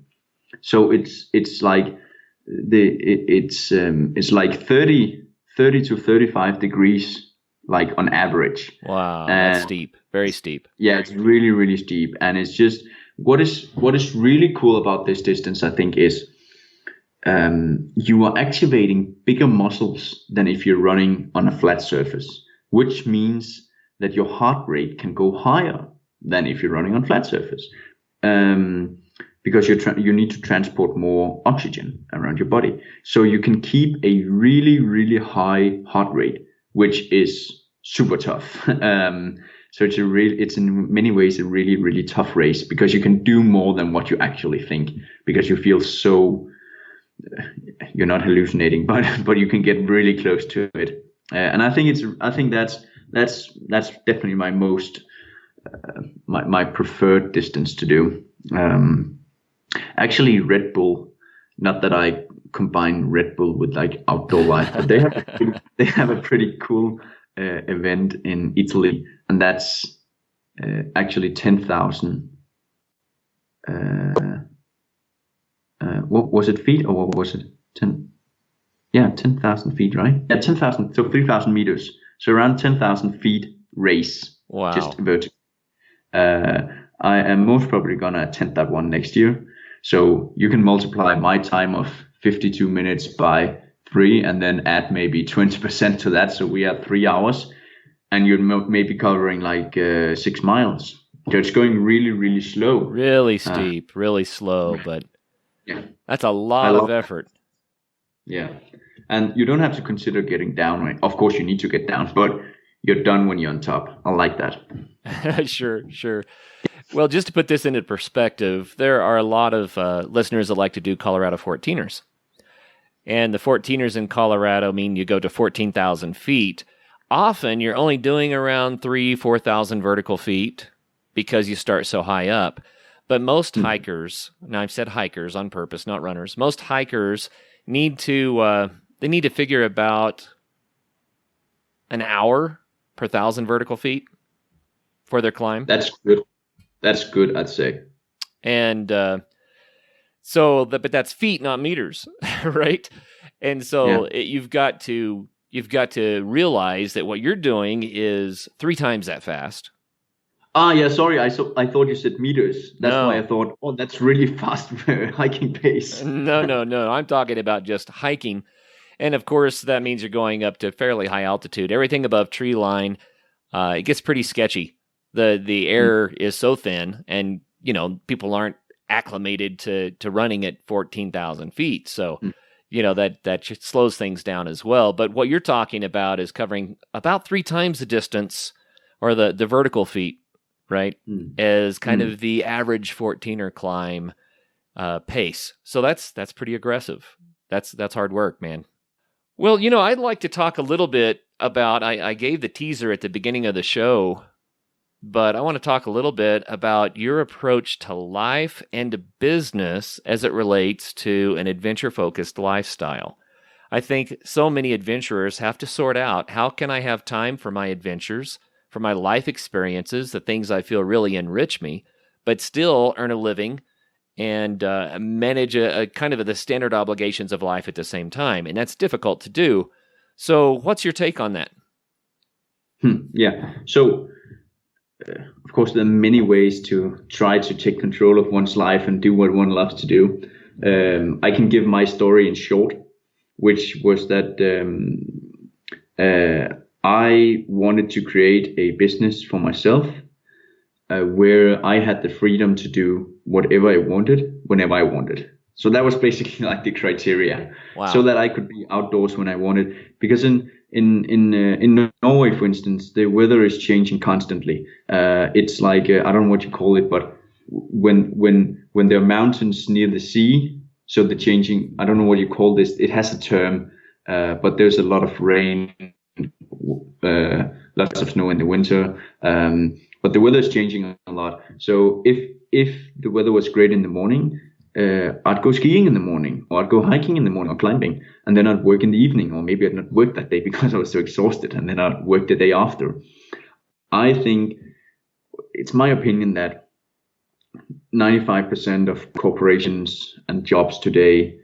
A: So it's like it's like 30 to 35 degrees, like on average.
C: Wow, that's steep, very steep.
A: Yeah, it's really, really steep. And it's just what is really cool about this distance, I think, is you are activating bigger muscles than if you're running on a flat surface, which means that your heart rate can go higher than if you're running on flat surface, because you need to transport more oxygen around your body. So you can keep a really, really high heart rate, which is super tough. So it's in many ways a really, really tough race, because you can do more than what you actually think, because you feel so, you're not hallucinating, but you can get really close to it. And I think that's definitely my most my preferred distance to do. Actually, Red Bull, not that I combine Red Bull with like outdoor life, but they have a pretty cool event in Italy, and that's actually 10,000. What was it, feet, or what was it? 10? Yeah, 10,000 feet, right? Yeah, 10,000. So 3,000 meters. So around 10,000 feet race.
C: Wow.
A: Just vertical. I am most probably gonna attend that one next year. So you can multiply my time of 52 minutes by 3, and then add maybe 20% to that. So we are 3 hours, and you're maybe covering like 6 miles. So it's going really, really slow.
C: Really steep, really slow, but
A: yeah,
C: that's a lot of effort.
A: Yeah, and you don't have to consider getting down. Right? Of course, you need to get down, but you're done when you're on top. I like that.
C: Sure. Well, just to put this into perspective, there are a lot of listeners that like to do Colorado 14ers. and the 14ers in Colorado mean you go to 14,000 feet. Often you're only doing around 4,000 vertical feet because you start so high up. But most hikers, now I've said hikers on purpose, not runners, most hikers need to figure about an hour per 1,000 vertical feet for their climb.
A: That's good. That's good, I'd say.
C: And but that's feet, not meters, right? And so you've got to realize that what you're doing is 3 times that fast.
A: Yeah, sorry. I thought you said meters. That's why I thought, oh, that's really fast hiking pace.
C: No. I'm talking about just hiking. And of course, that means you're going up to fairly high altitude. Everything above tree line, it gets pretty sketchy. The air is so thin, and people aren't acclimated to running at 14,000 feet. So, that slows things down as well. But what you're talking about is covering about 3 times the distance, or the vertical feet, right, as kind of the average 14er climb pace. So that's pretty aggressive. That's hard work, man. Well, I'd like to talk a little bit about, I gave the teaser at the beginning of the show, but I want to talk a little bit about your approach to life and to business as it relates to an adventure-focused lifestyle. I think so many adventurers have to sort out, how can I have time for my adventures, for my life experiences, the things I feel really enrich me, but still earn a living and manage a kind of the standard obligations of life at the same time. And that's difficult to do. So what's your take on that?
A: Yeah. So, of course, there are many ways to try to take control of one's life and do what one loves to do. I can give my story in short, which was that I wanted to create a business for myself where I had the freedom to do whatever I wanted, whenever I wanted. So that was basically like the criteria.
C: Wow.
A: So that I could be outdoors when I wanted. Because in Norway, for instance, the weather is changing constantly. It's like I don't know what you call it, but when there are mountains near the sea, so the changing, I don't know what you call this. It has a term, but there's a lot of rain, lots of snow in the winter. But the weather is changing a lot. So if the weather was great in the morning, I'd go skiing in the morning, or I'd go hiking in the morning, or climbing, and then I'd work in the evening, or maybe I'd not work that day because I was so exhausted, and then I'd work the day after. I think it's my opinion that 95% of corporations and jobs today,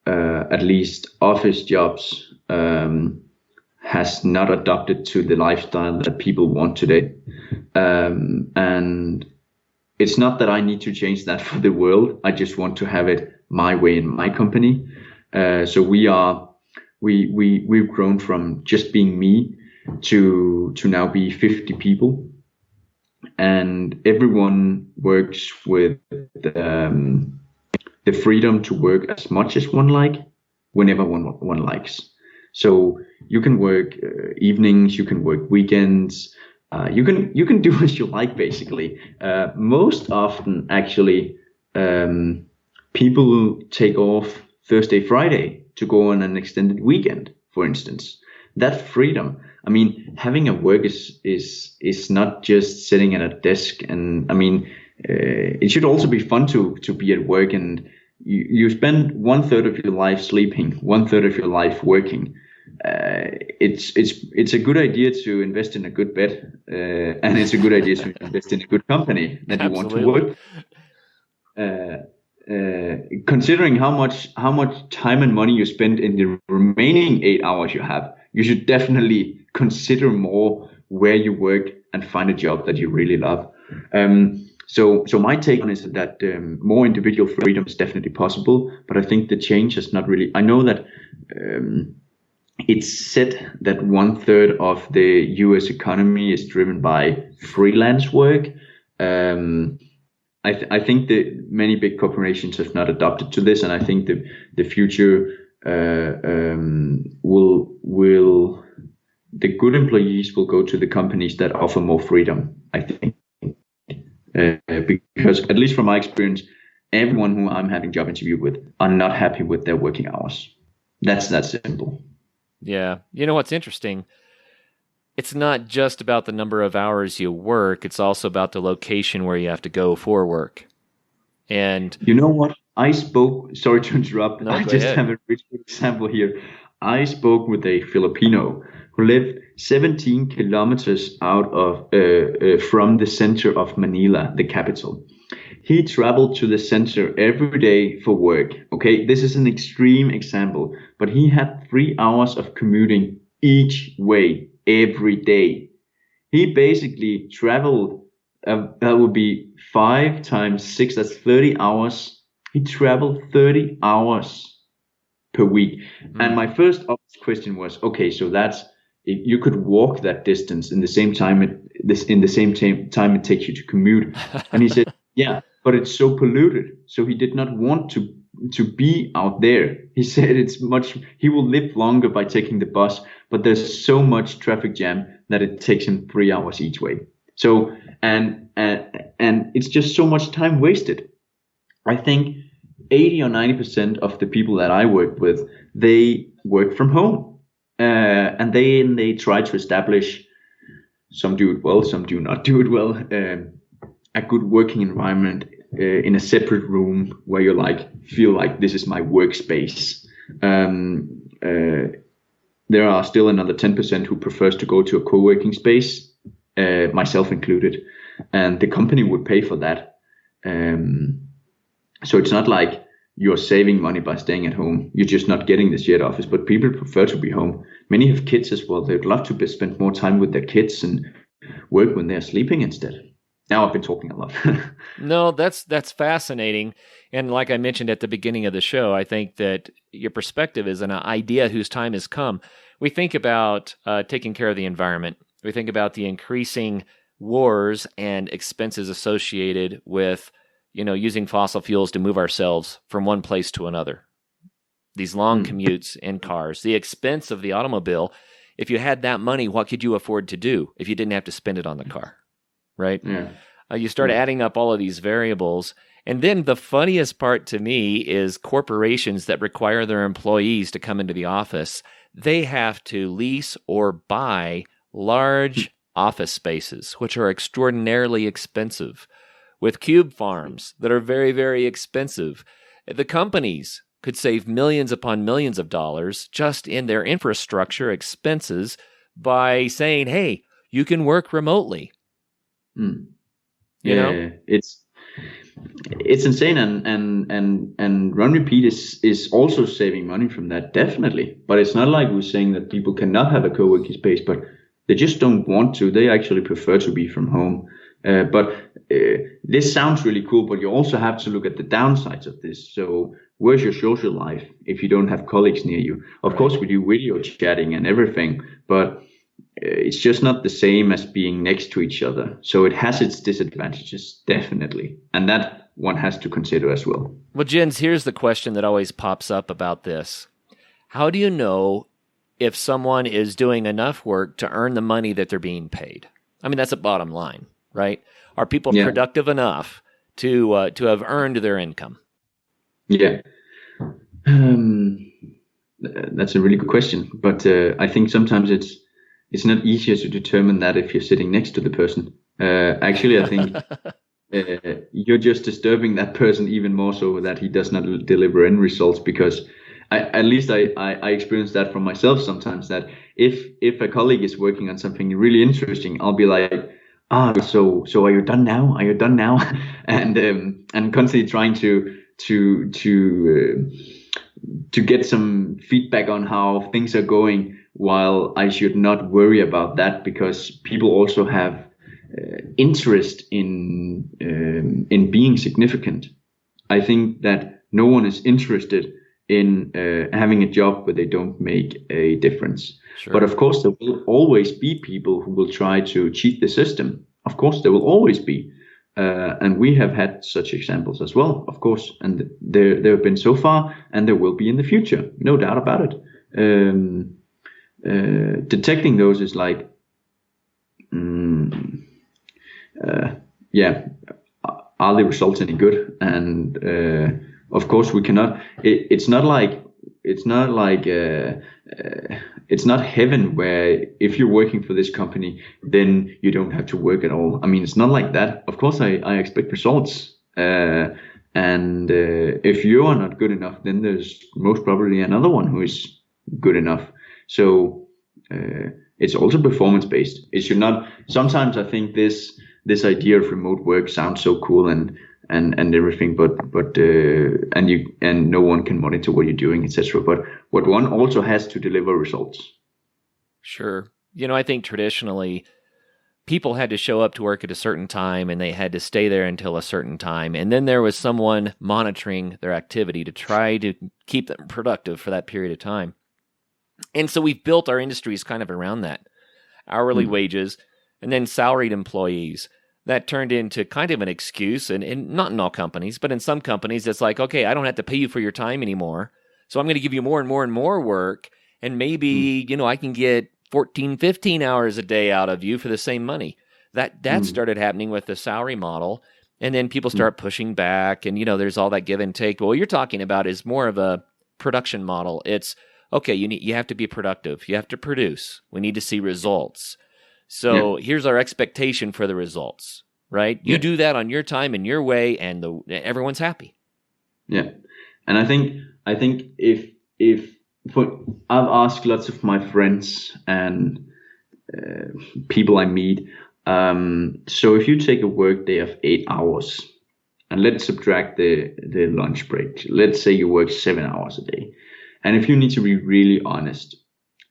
A: at least office jobs, has not adopted to the lifestyle that people want today. And it's not that I need to change that for the world. I just want to have it my way in my company. So we've grown from just being me to now be 50 people, and everyone works with the freedom to work as much as one like, whenever one likes. So you can work evenings, you can work weekends, you can do as you like, basically. Most often, actually, people take off Thursday, Friday to go on an extended weekend, for instance. That freedom. I mean, having a work is not just sitting at a desk, and I mean, it should also be fun to be at work, and you spend 1/3 of your life sleeping, 1/3 of your life working. It's a good idea to invest in a good bed, and it's a good idea to invest in a good company that you want to work. Considering how much time and money you spend in the remaining 8 hours you have, you should definitely consider more where you work and find a job that you really love. So my take on it is that more individual freedom is definitely possible, but I think the change is not really. I know that it's said that 1/3 of the U.S. economy is driven by freelance work. I think that many big corporations have not adopted to this, and I think the future will the good employees will go to the companies that offer more freedom, I think. Because at least from my experience, everyone who I'm having job interview with are not happy with their working hours. That's that simple.
C: Yeah. You know what's interesting? It's not just about the number of hours you work. It's also about the location where you have to go for work. And
A: you know what? Sorry to interrupt.
C: No,
A: I
C: go
A: just
C: ahead.
A: have a really good example here. I spoke with a Filipino who lived 17 kilometers out of from the center of Manila, the capital. He traveled to the center every day for work. Okay, this is an extreme example, but he had 3 hours of commuting each way every day. He basically traveled, that would be 5 times 6, that's 30 hours. He traveled 30 hours per week. And my first obvious question was, okay, so that's, if you could walk that distance in the same time time it takes you to commute. And he said, yeah, but it's so polluted. So he did not want to be out there. He said he will live longer by taking the bus, but there's so much traffic jam that it takes him 3 hours each way. So, and it's just so much time wasted. I think 80 or 90% of the people that I work with, they work from home, and they try to establish, some do it well, some do not do it well, a good working environment in a separate room where you feel like this is my workspace. There are still another 10% who prefers to go to a co-working space, myself included, and the company would pay for that. So it's not like you're saving money by staying at home. You're just not getting the shared office, but people prefer to be home. Many have kids as well. They'd love to spend more time with their kids and work when they're sleeping instead. Now I've been talking a lot.
C: No, that's fascinating. And like I mentioned at the beginning of the show, I think that your perspective is an idea whose time has come. We think about taking care of the environment. We think about the increasing wars and expenses associated with, using fossil fuels to move ourselves from one place to another. These long commutes in cars, the expense of the automobile. If you had that money, what could you afford to do if you didn't have to spend it on the car? Right?
A: Yeah.
C: You start adding up all of these variables. And then the funniest part to me is corporations that require their employees to come into the office. They have to lease or buy large office spaces, which are extraordinarily expensive, with cube farms that are very, very expensive. The companies could save millions upon millions of dollars just in their infrastructure expenses by saying, hey, you can work remotely. You know?
A: It's insane, and Run Repeat is also saving money from that, definitely. But it's not like we're saying that people cannot have a co-working space, but they just don't want to. They actually prefer to be from home. But this sounds really cool, but you also have to look at the downsides of this. So where's your social life if you don't have colleagues near you? Of course, we do video chatting and everything, but it's just not the same as being next to each other. So it has its disadvantages, definitely. And that one has to consider as well.
C: Well, Jens, here's the question that always pops up about this. How do you know if someone is doing enough work to earn the money that they're being paid? I mean, that's a bottom line, right? Are people productive enough to have earned their income?
A: Yeah. That's a really good question. But I think sometimes it's not easier to determine that if you're sitting next to the person. Actually, I think you're just disturbing that person even more so that he does not deliver end results, because at least I experience that from myself sometimes, that if a colleague is working on something really interesting, I'll be like, so are you done now? Are you done now? and constantly trying to get some feedback on how things are going, while I should not worry about that, because people also have interest in being significant. I think that no one is interested in having a job where they don't make a difference. Sure. But of course, there will always be people who will try to cheat the system. Of course, there will always be. And we have had such examples as well, of course. And there have been so far, and there will be in the future. No doubt about it. Detecting those is like, are the results any good? And of course we cannot, it's not like it's not like it's not heaven where if you're working for this company, then you don't have to work at all. I mean, it's not like that. Of course, I expect results. And if you are not good enough, then there's most probably another one who is good enough. So it's also performance based. It should not. Sometimes I think this idea of remote work sounds so cool and everything, but and no one can monitor what you're doing, etc. But what one also has to deliver results.
C: Sure. I think traditionally people had to show up to work at a certain time and they had to stay there until a certain time. And then there was someone monitoring their activity to try to keep them productive for that period of time. And so we've built our industries kind of around that. Hourly wages and then salaried employees. That turned into kind of an excuse, and not in all companies, but in some companies, it's like, okay, I don't have to pay you for your time anymore. So I'm going to give you more and more and more work. And maybe, I can get 14, 15 hours a day out of you for the same money. That started happening with the salary model. And then people start pushing back and, there's all that give and take. But what you're talking about is more of a production model. It's, okay, you have to be productive. You have to produce. We need to see results. So here's our expectation for the results, right? You do that on your time and your way, and everyone's happy.
A: Yeah, and I think if I've asked lots of my friends and people I meet. So if you take a work day of 8 hours, and let's subtract the lunch break. Let's say you work 7 hours a day, and if you need to be really honest,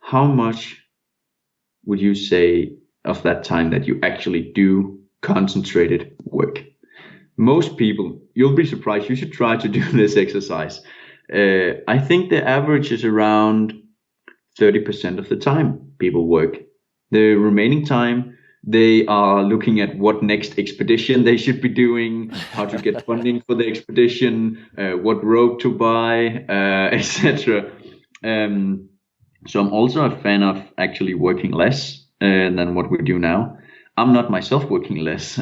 A: how much would you say of that time that you actually do concentrated work? Most people, you'll be surprised, you should try to do this exercise. I think the average is around 30% of the time people work. The remaining time, they are looking at what next expedition they should be doing, how to get funding for the expedition, what rope to buy, etc. So I'm also a fan of actually working less than what we do now. I'm not myself working less,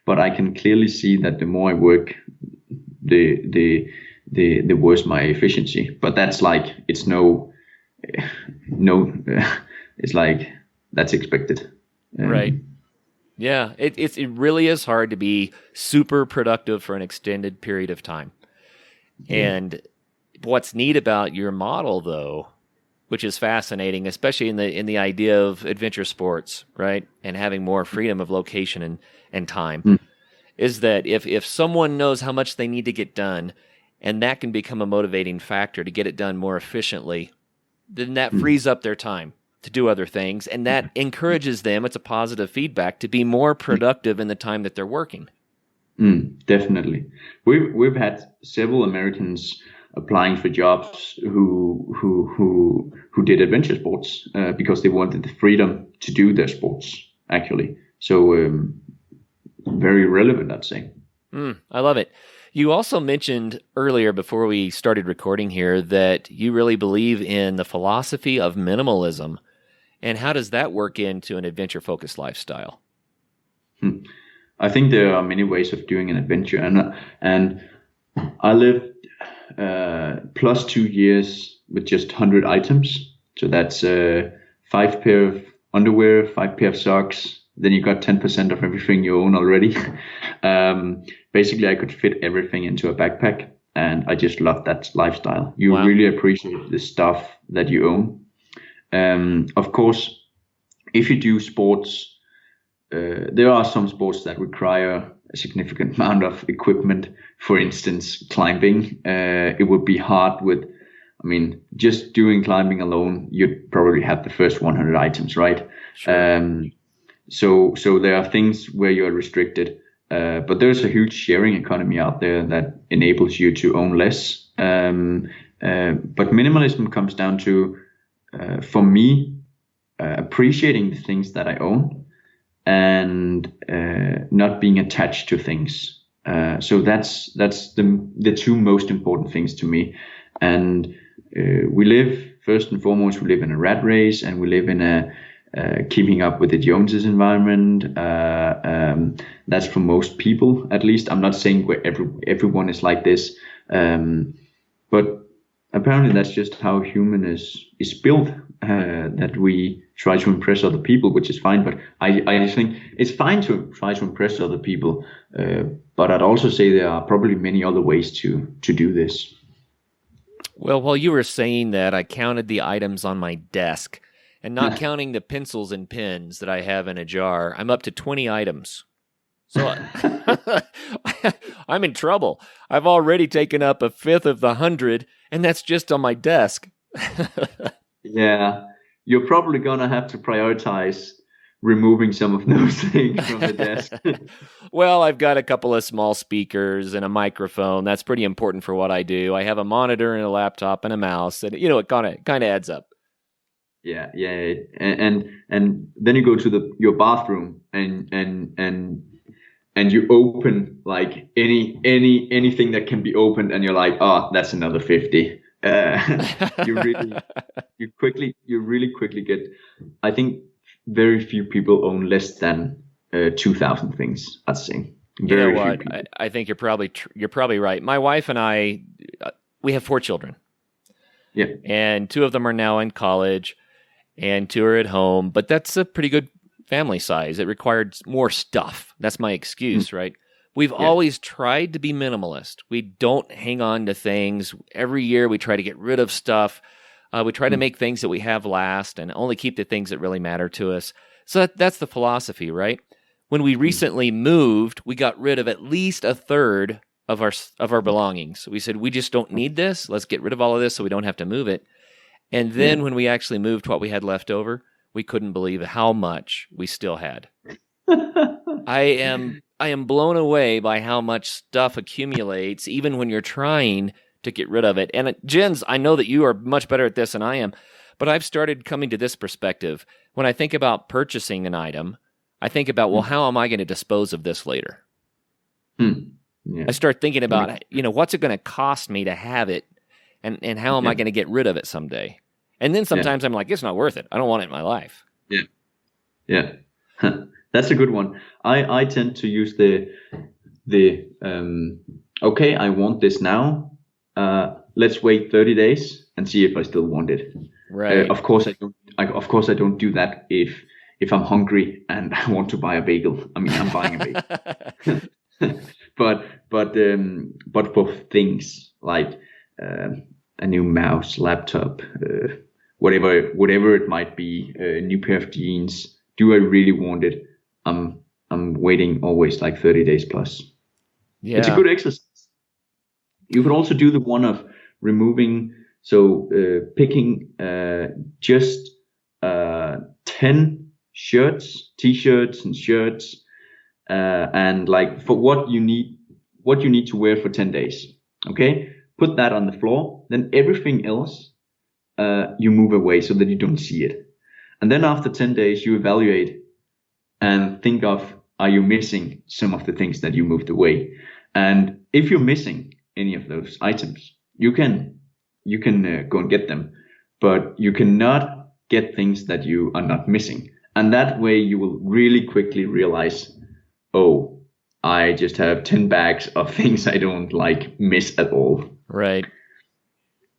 A: but I can clearly see that the more I work, the worse my efficiency. But that's like, it's it's like that's expected.
C: Right. Yeah. It really is hard to be super productive for an extended period of time. And what's neat about your model, though, which is fascinating, especially in the idea of adventure sports, right, and having more freedom of location and time, is that if someone knows how much they need to get done, and that can become a motivating factor to get it done more efficiently, then that frees up their time to do other things, and that encourages them, it's a positive feedback, to be more productive in the time that they're working.
A: Definitely. We've had several Americans applying for jobs who did adventure sports because they wanted the freedom to do their sports, actually. So very relevant, I'd say.
C: I love it. You also mentioned earlier, before we started recording here, that you really believe in the philosophy of minimalism. And how does that work into an adventure-focused lifestyle?
A: I think there are many ways of doing an adventure, and I lived plus 2 years with just 100 items. So that's 5 pair of underwear, 5 pair of socks. Then you got 10% of everything you own already. Basically, I could fit everything into a backpack, and I just love that lifestyle. You really appreciate the stuff that you own. Of course, if you do sports, there are some sports that require a significant amount of equipment. For instance, climbing. It would be hard just doing climbing alone, you'd probably have the first 100 items, right? Sure. So there are things where you're restricted, but there's a huge sharing economy out there that enables you to own less. But minimalism comes down to, for me, appreciating the things that I own and not being attached to things. So that's the two most important things to me. And first and foremost, we live in a rat race, and we live in a keeping up with the Joneses environment. That's for most people, at least. I'm not saying where everyone is like this, but apparently that's just how human is built. That we try to impress other people, which is fine. But I think it's fine to try to impress other people. But I'd also say there are probably many other ways to do this.
C: Well, while you were saying that, I counted the items on my desk, and not counting the pencils and pens that I have in a jar, I'm up to 20 items. So I'm in trouble. I've already taken up a fifth of the 100, and that's just on my desk.
A: Yeah, you're probably gonna have to prioritize removing some of those things from the desk.
C: Well, I've got a couple of small speakers and a microphone. That's pretty important for what I do. I have a monitor and a laptop and a mouse, and it kind of adds up.
A: Yeah, and then you go to your bathroom and you open like anything that can be opened, and you're like, oh, that's another 50. You really quickly get. I think very few people own less than 2,000 things. I'd say.
C: You know what? I think you're probably right. My wife and I, we have 4 children.
A: Yeah,
C: and 2 of them are now in college, and 2 are at home. But that's a pretty good family size. It required more stuff. That's my excuse, right? We've always tried to be minimalist. We don't hang on to things. Every year we try to get rid of stuff. We try to make things that we have last and only keep the things that really matter to us. So that's the philosophy, right? When we recently moved, we got rid of at least a third of our belongings. We said, we just don't need this. Let's get rid of all of this so we don't have to move it. And then when we actually moved what we had left over, we couldn't believe how much we still had. I am blown away by how much stuff accumulates, even when you're trying to get rid of it. And Jens, I know that you are much better at this than I am, but I've started coming to this perspective. When I think about purchasing an item, I think about, well, how am I going to dispose of this later?
A: Yeah.
C: I start thinking about, what's it going to cost me to have it, and how am I going to get rid of it someday? And then sometimes I'm like, it's not worth it. I don't want it in my life.
A: Yeah. That's a good one. I tend to use okay, I want this now. Let's wait 30 days and see if I still want it.
C: Right.
A: Of course I don't do that if I'm hungry and I want to buy a bagel. I mean, I'm buying a bagel. but for things like a new mouse, laptop, whatever it might be, a new pair of jeans. Do I really want it? I'm waiting always like 30 days plus.
C: Yeah.
A: It's a good exercise. You could also do the one of removing, picking just 10 shirts, t-shirts and shirts, and like for what you need to wear for 10 days. Okay, put that on the floor. Then everything else, you move away so that you don't see it. And then after 10 days, you evaluate and think of, are you missing some of the things that you moved away? And if you're missing any of those items, you can go and get them, but you cannot get things that you are not missing. And that way you will really quickly realize, oh, I just have 10 bags of things I don't miss at all.
C: Right.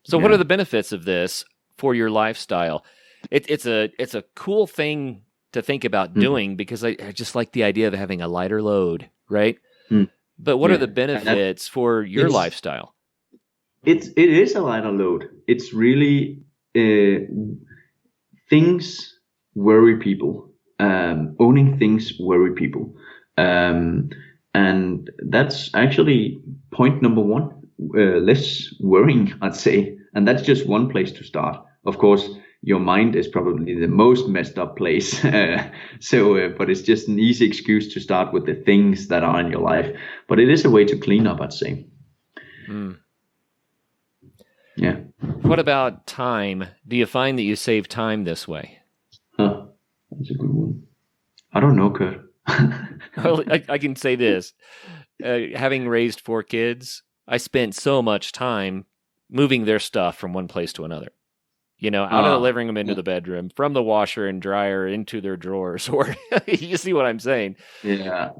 C: So what are the benefits of this for your lifestyle? It's a cool thing to think about doing, because I just like the idea of having a lighter load, right? But what are the benefits for your lifestyle?
A: It is a lighter load. It's really things worry people. Owning things worry people. And that's actually point number 1. Less worrying, I'd say. And that's just one place to start. Of course, your mind is probably the most messed up place. But it's just an easy excuse to start with the things that are in your life. But it is a way to clean up, I'd say. Yeah.
C: What about time? Do you find that you save time this way?
A: That's a good one. I don't know, Kurt.
C: Well, I can say this. Having raised 4 kids, I spent so much time moving their stuff from one place to another. Out of the living room into the bedroom, from the washer and dryer into their drawers, or you see what I'm saying?
A: Yeah.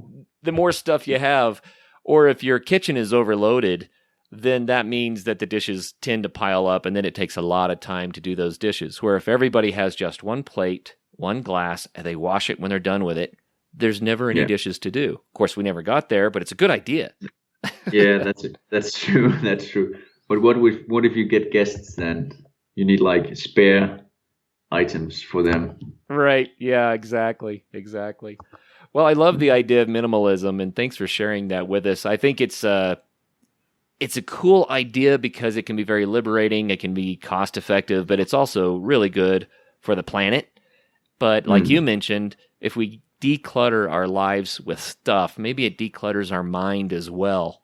C: The more stuff you have, or if your kitchen is overloaded, then that means that the dishes tend to pile up, and then it takes a lot of time to do those dishes. Where if everybody has just one plate, one glass, and they wash it when they're done with it, there's never any dishes to do. Of course, we never got there, but it's a good idea.
A: Yeah, that's true. That's true. But what if you get guests then? You need like spare items for them.
C: Right. Yeah, exactly. Well, I love the idea of minimalism, and thanks for sharing that with us. I think it's a cool idea because it can be very liberating. It can be cost effective, but it's also really good for the planet. But like you mentioned, if we declutter our lives with stuff, maybe it declutters our mind as well.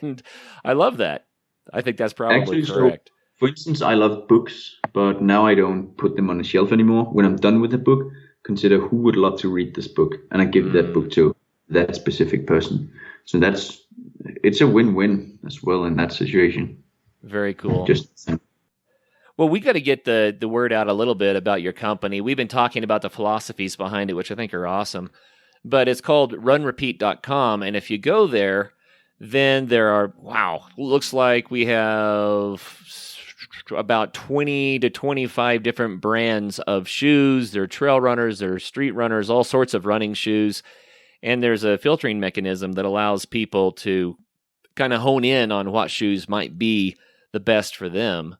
C: And I love that. I think that's probably
A: Actually,
C: correct.
A: So, for instance, I love books, but now I don't put them on a shelf anymore. When I'm done with the book, consider who would love to read this book, and I give that book to that specific person. So it's a win-win as well in that situation.
C: Very cool.
A: Just
C: Well, we got to get the word out a little bit about your company. We've been talking about the philosophies behind it, which I think are awesome. But it's called runrepeat.com, and if you go there, then there are, looks like we have about 20 to 25 different brands of shoes. There are trail runners, there are street runners, all sorts of running shoes. And there's a filtering mechanism that allows people to kind of hone in on what shoes might be the best for them.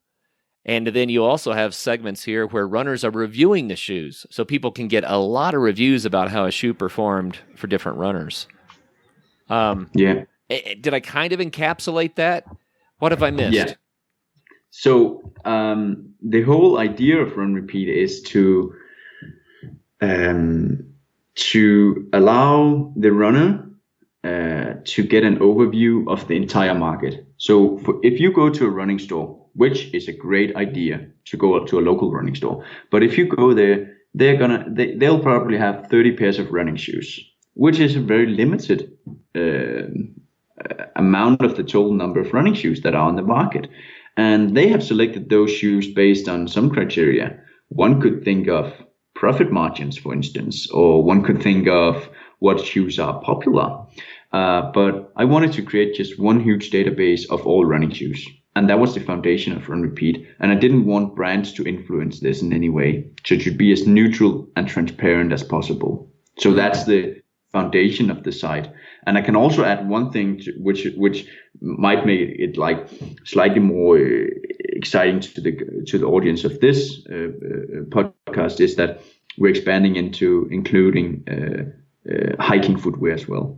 C: And then you also have segments here where runners are reviewing the shoes, so people can get a lot of reviews about how a shoe performed for different runners. Did I kind of encapsulate that? What have I missed?
A: Yeah. So the whole idea of Run Repeat is to allow the runner to get an overview of the entire market. So if you go to a running store, which is a great idea to go up to a local running store, but if you go there, they'll probably have 30 pairs of running shoes, which is a very limited amount of the total number of running shoes that are on the market. And they have selected those shoes based on some criteria. One could think of profit margins, for instance, or one could think of what shoes are popular. But I wanted to create just one huge database of all running shoes. And that was the foundation of Run Repeat. And I didn't want brands to influence this in any way. So it should be as neutral and transparent as possible. So that's the foundation of the site. And I can also add one thing which might make it like slightly more exciting to the audience of this podcast, is that we're expanding into including hiking footwear as well,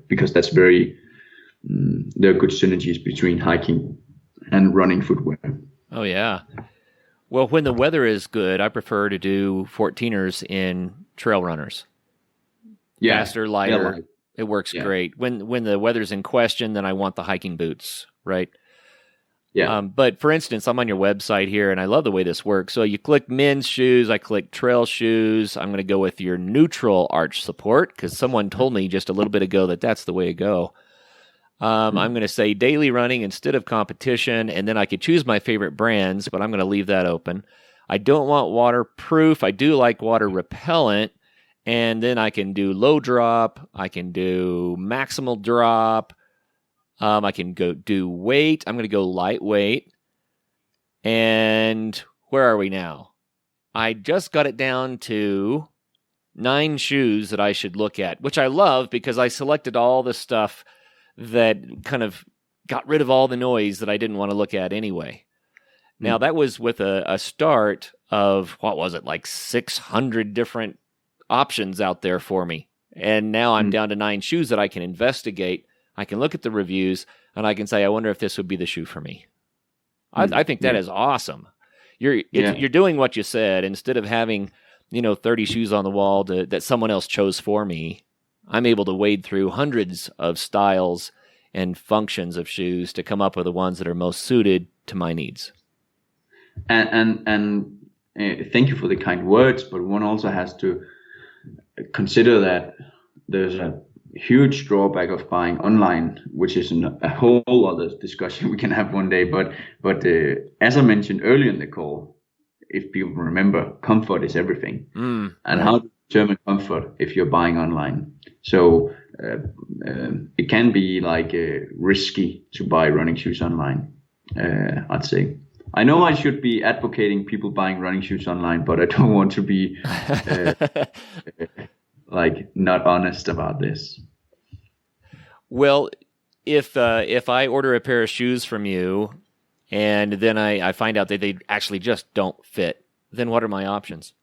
A: because that's there are good synergies between hiking and running footwear.
C: Oh yeah. Well, when the weather is good, I prefer to do 14ers in trail runners.
A: Yeah.
C: Faster, lighter. It works great. When the weather's in question, then I want the hiking boots, right?
A: Yeah.
C: But for instance, I'm on your website here, and I love the way this works. So you click men's shoes, I click trail shoes. I'm going to go with your neutral arch support because someone told me just a little bit ago that that's the way to go. I'm going to say daily running instead of competition, and then I could choose my favorite brands, but I'm going to leave that open. I don't want waterproof. I do like water repellent. And then I can do low drop. I can do maximal drop. I can go do weight. I'm going to go lightweight. And where are we now? I just got it down to 9 shoes that I should look at, which I love because I selected all the stuff that kind of got rid of all the noise that I didn't want to look at anyway. Now, that was with a start of, what was it, like 600 different options out there for me. And now I'm down to 9 shoes that I can investigate. I can look at the reviews and I can say, I wonder if this would be the shoe for me. I think that is awesome. You're doing what you said. Instead of having, 30 shoes on the wall that someone else chose for me, I'm able to wade through hundreds of styles and functions of shoes to come up with the ones that are most suited to my needs. And
A: thank you for the kind words, but one also has to consider that there's a huge drawback of buying online, which is a whole other discussion we can have one day. But as I mentioned earlier in the call, if people remember, comfort is everything. And how to determine comfort if you're buying online? So it can be like risky to buy running shoes online. I'd say. I know I should be advocating people buying running shoes online, but I don't want to be like not honest about this.
C: Well, if I order a pair of shoes from you and then I find out that they actually just don't fit, then what are my options?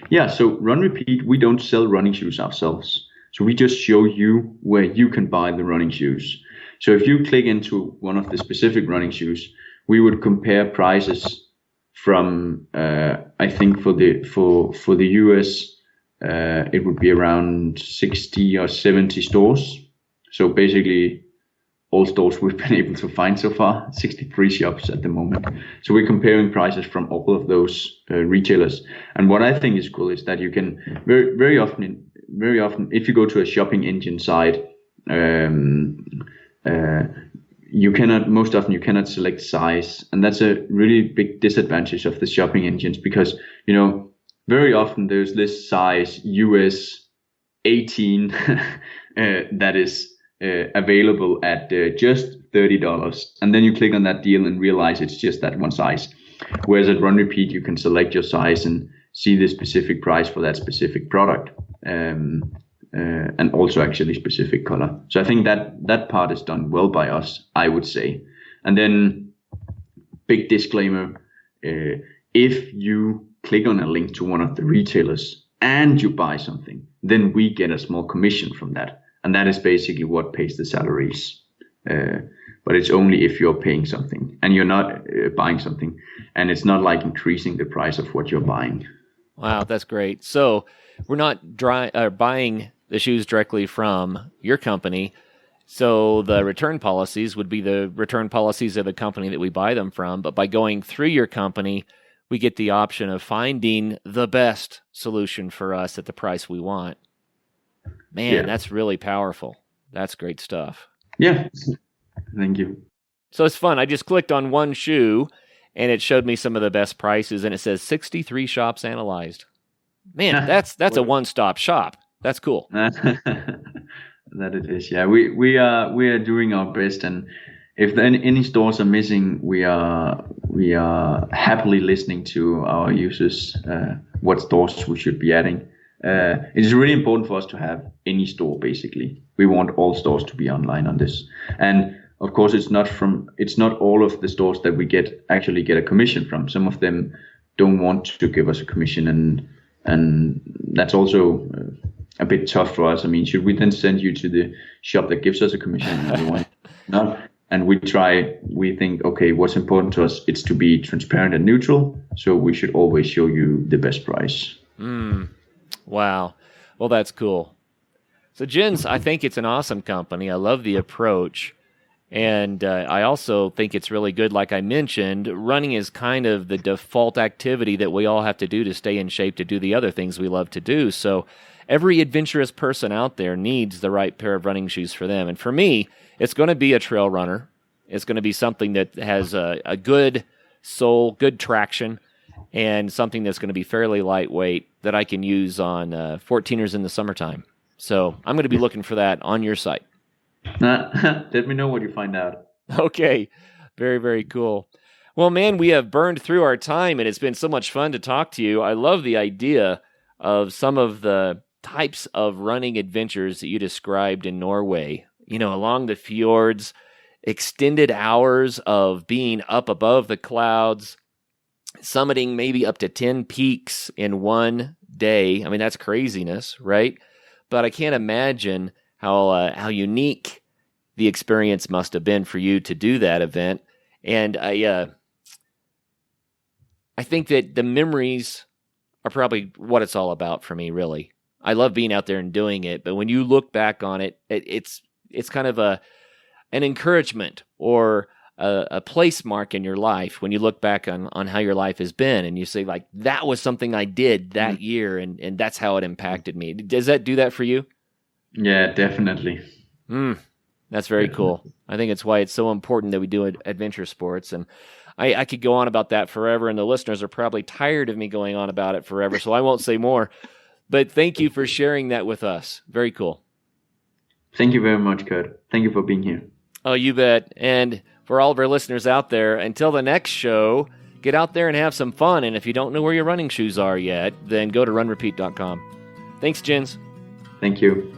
A: Yeah, so Run Repeat, we don't sell running shoes ourselves. So we just show you where you can buy the running shoes. So if you click into one of the specific running shoes, we would compare prices from I think for the US it would be around 60 or 70 stores. So basically all stores we've been able to find so far, 63 shops at the moment. So we're comparing prices from all of those retailers. And what I think is cool is that you can very often if you go to a shopping engine site, you cannot select size, and that's a really big disadvantage of the shopping engines, because very often there's this size US 18 that is available at just $30, and then you click on that deal and realize it's just that one size. Whereas at Run Repeat, you can select your size and see the specific price for that specific product, and also actually specific color. So I think that part is done well by us, I would say. And then big disclaimer, if you click on a link to one of the retailers and you buy something, then we get a small commission from that. And that is basically what pays the salaries. But it's only if you're paying something and you're not buying something, and it's not like increasing the price of what you're buying.
C: Wow, that's great. So we're not buying the shoes directly from your company. So the return policies would be the return policies of the company that we buy them from. But by going through your company, we get the option of finding the best solution for us at the price we want. Man, That's really powerful. That's great stuff.
A: Yeah. Thank you.
C: So it's fun. I just clicked on one shoe and it showed me some of the best prices, and it says 63 shops analyzed. Man, that's a one-stop shop. That's cool.
A: That it is. Yeah, we are doing our best, and if any stores are missing, we are happily listening to our users what stores we should be adding. It is really important for us to have any store. Basically, we want all stores to be online on this, and of course, it's not all of the stores that we actually get a commission from. Some of them don't want to give us a commission, and that's also a bit tough for us. I mean, should we then send you to the shop that gives us a commission? No. And we think, okay, what's important to us? It's to be transparent and neutral. So we should always show you the best price.
C: Wow. Well, that's cool. So Jens, I think it's an awesome company. I love the approach. And I also think it's really good. Like I mentioned, running is kind of the default activity that we all have to do to stay in shape, to do the other things we love to do. So every adventurous person out there needs the right pair of running shoes for them. And for me, it's going to be a trail runner. It's going to be something that has a good sole, good traction, and something that's going to be fairly lightweight that I can use on 14ers in the summertime. So I'm going to be looking for that on your site.
A: Let me know what you find out.
C: Okay. Very, very cool. Well, man, we have burned through our time, and it's been so much fun to talk to you. I love the idea of some of the types of running adventures that you described in Norway, along the fjords, extended hours of being up above the clouds, summiting maybe up to 10 peaks in one day. I mean, that's craziness, right? But I can't imagine how unique the experience must have been for you to do that event. And I think that the memories are probably what it's all about for me, really. I love being out there and doing it, but when you look back on it, it's kind of an encouragement or a place mark in your life when you look back on how your life has been, and you say, like, that was something I did that year, and that's how it impacted me. Does that do that for you?
A: Yeah, definitely.
C: That's very cool. I think it's why it's so important that we do adventure sports. And I could go on about that forever, and the listeners are probably tired of me going on about it forever, so I won't say more. But thank you for sharing that with us. Very cool.
A: Thank you very much, Kurt. Thank you for being here.
C: Oh, you bet. And for all of our listeners out there, until the next show, get out there and have some fun. And if you don't know where your running shoes are yet, then go to runrepeat.com. Thanks, Jens.
A: Thank you.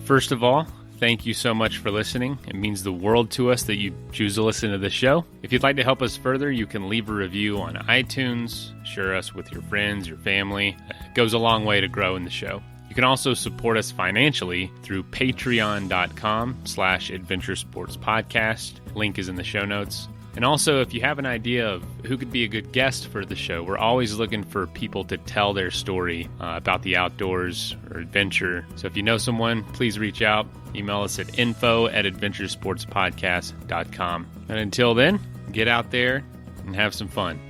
B: First of all, thank you so much for listening. It means the world to us that you choose to listen to the show. If you'd like to help us further, you can leave a review on iTunes, share us with your friends, your family. It goes a long way to grow in the show. You can also support us financially through patreon.com/adventuresportspodcast. Link is in the show notes. And also, if you have an idea of who could be a good guest for the show, we're always looking for people to tell their story about the outdoors or adventure. So if you know someone, please reach out. Email us at info@adventuresportspodcast.com. And until then, get out there and have some fun.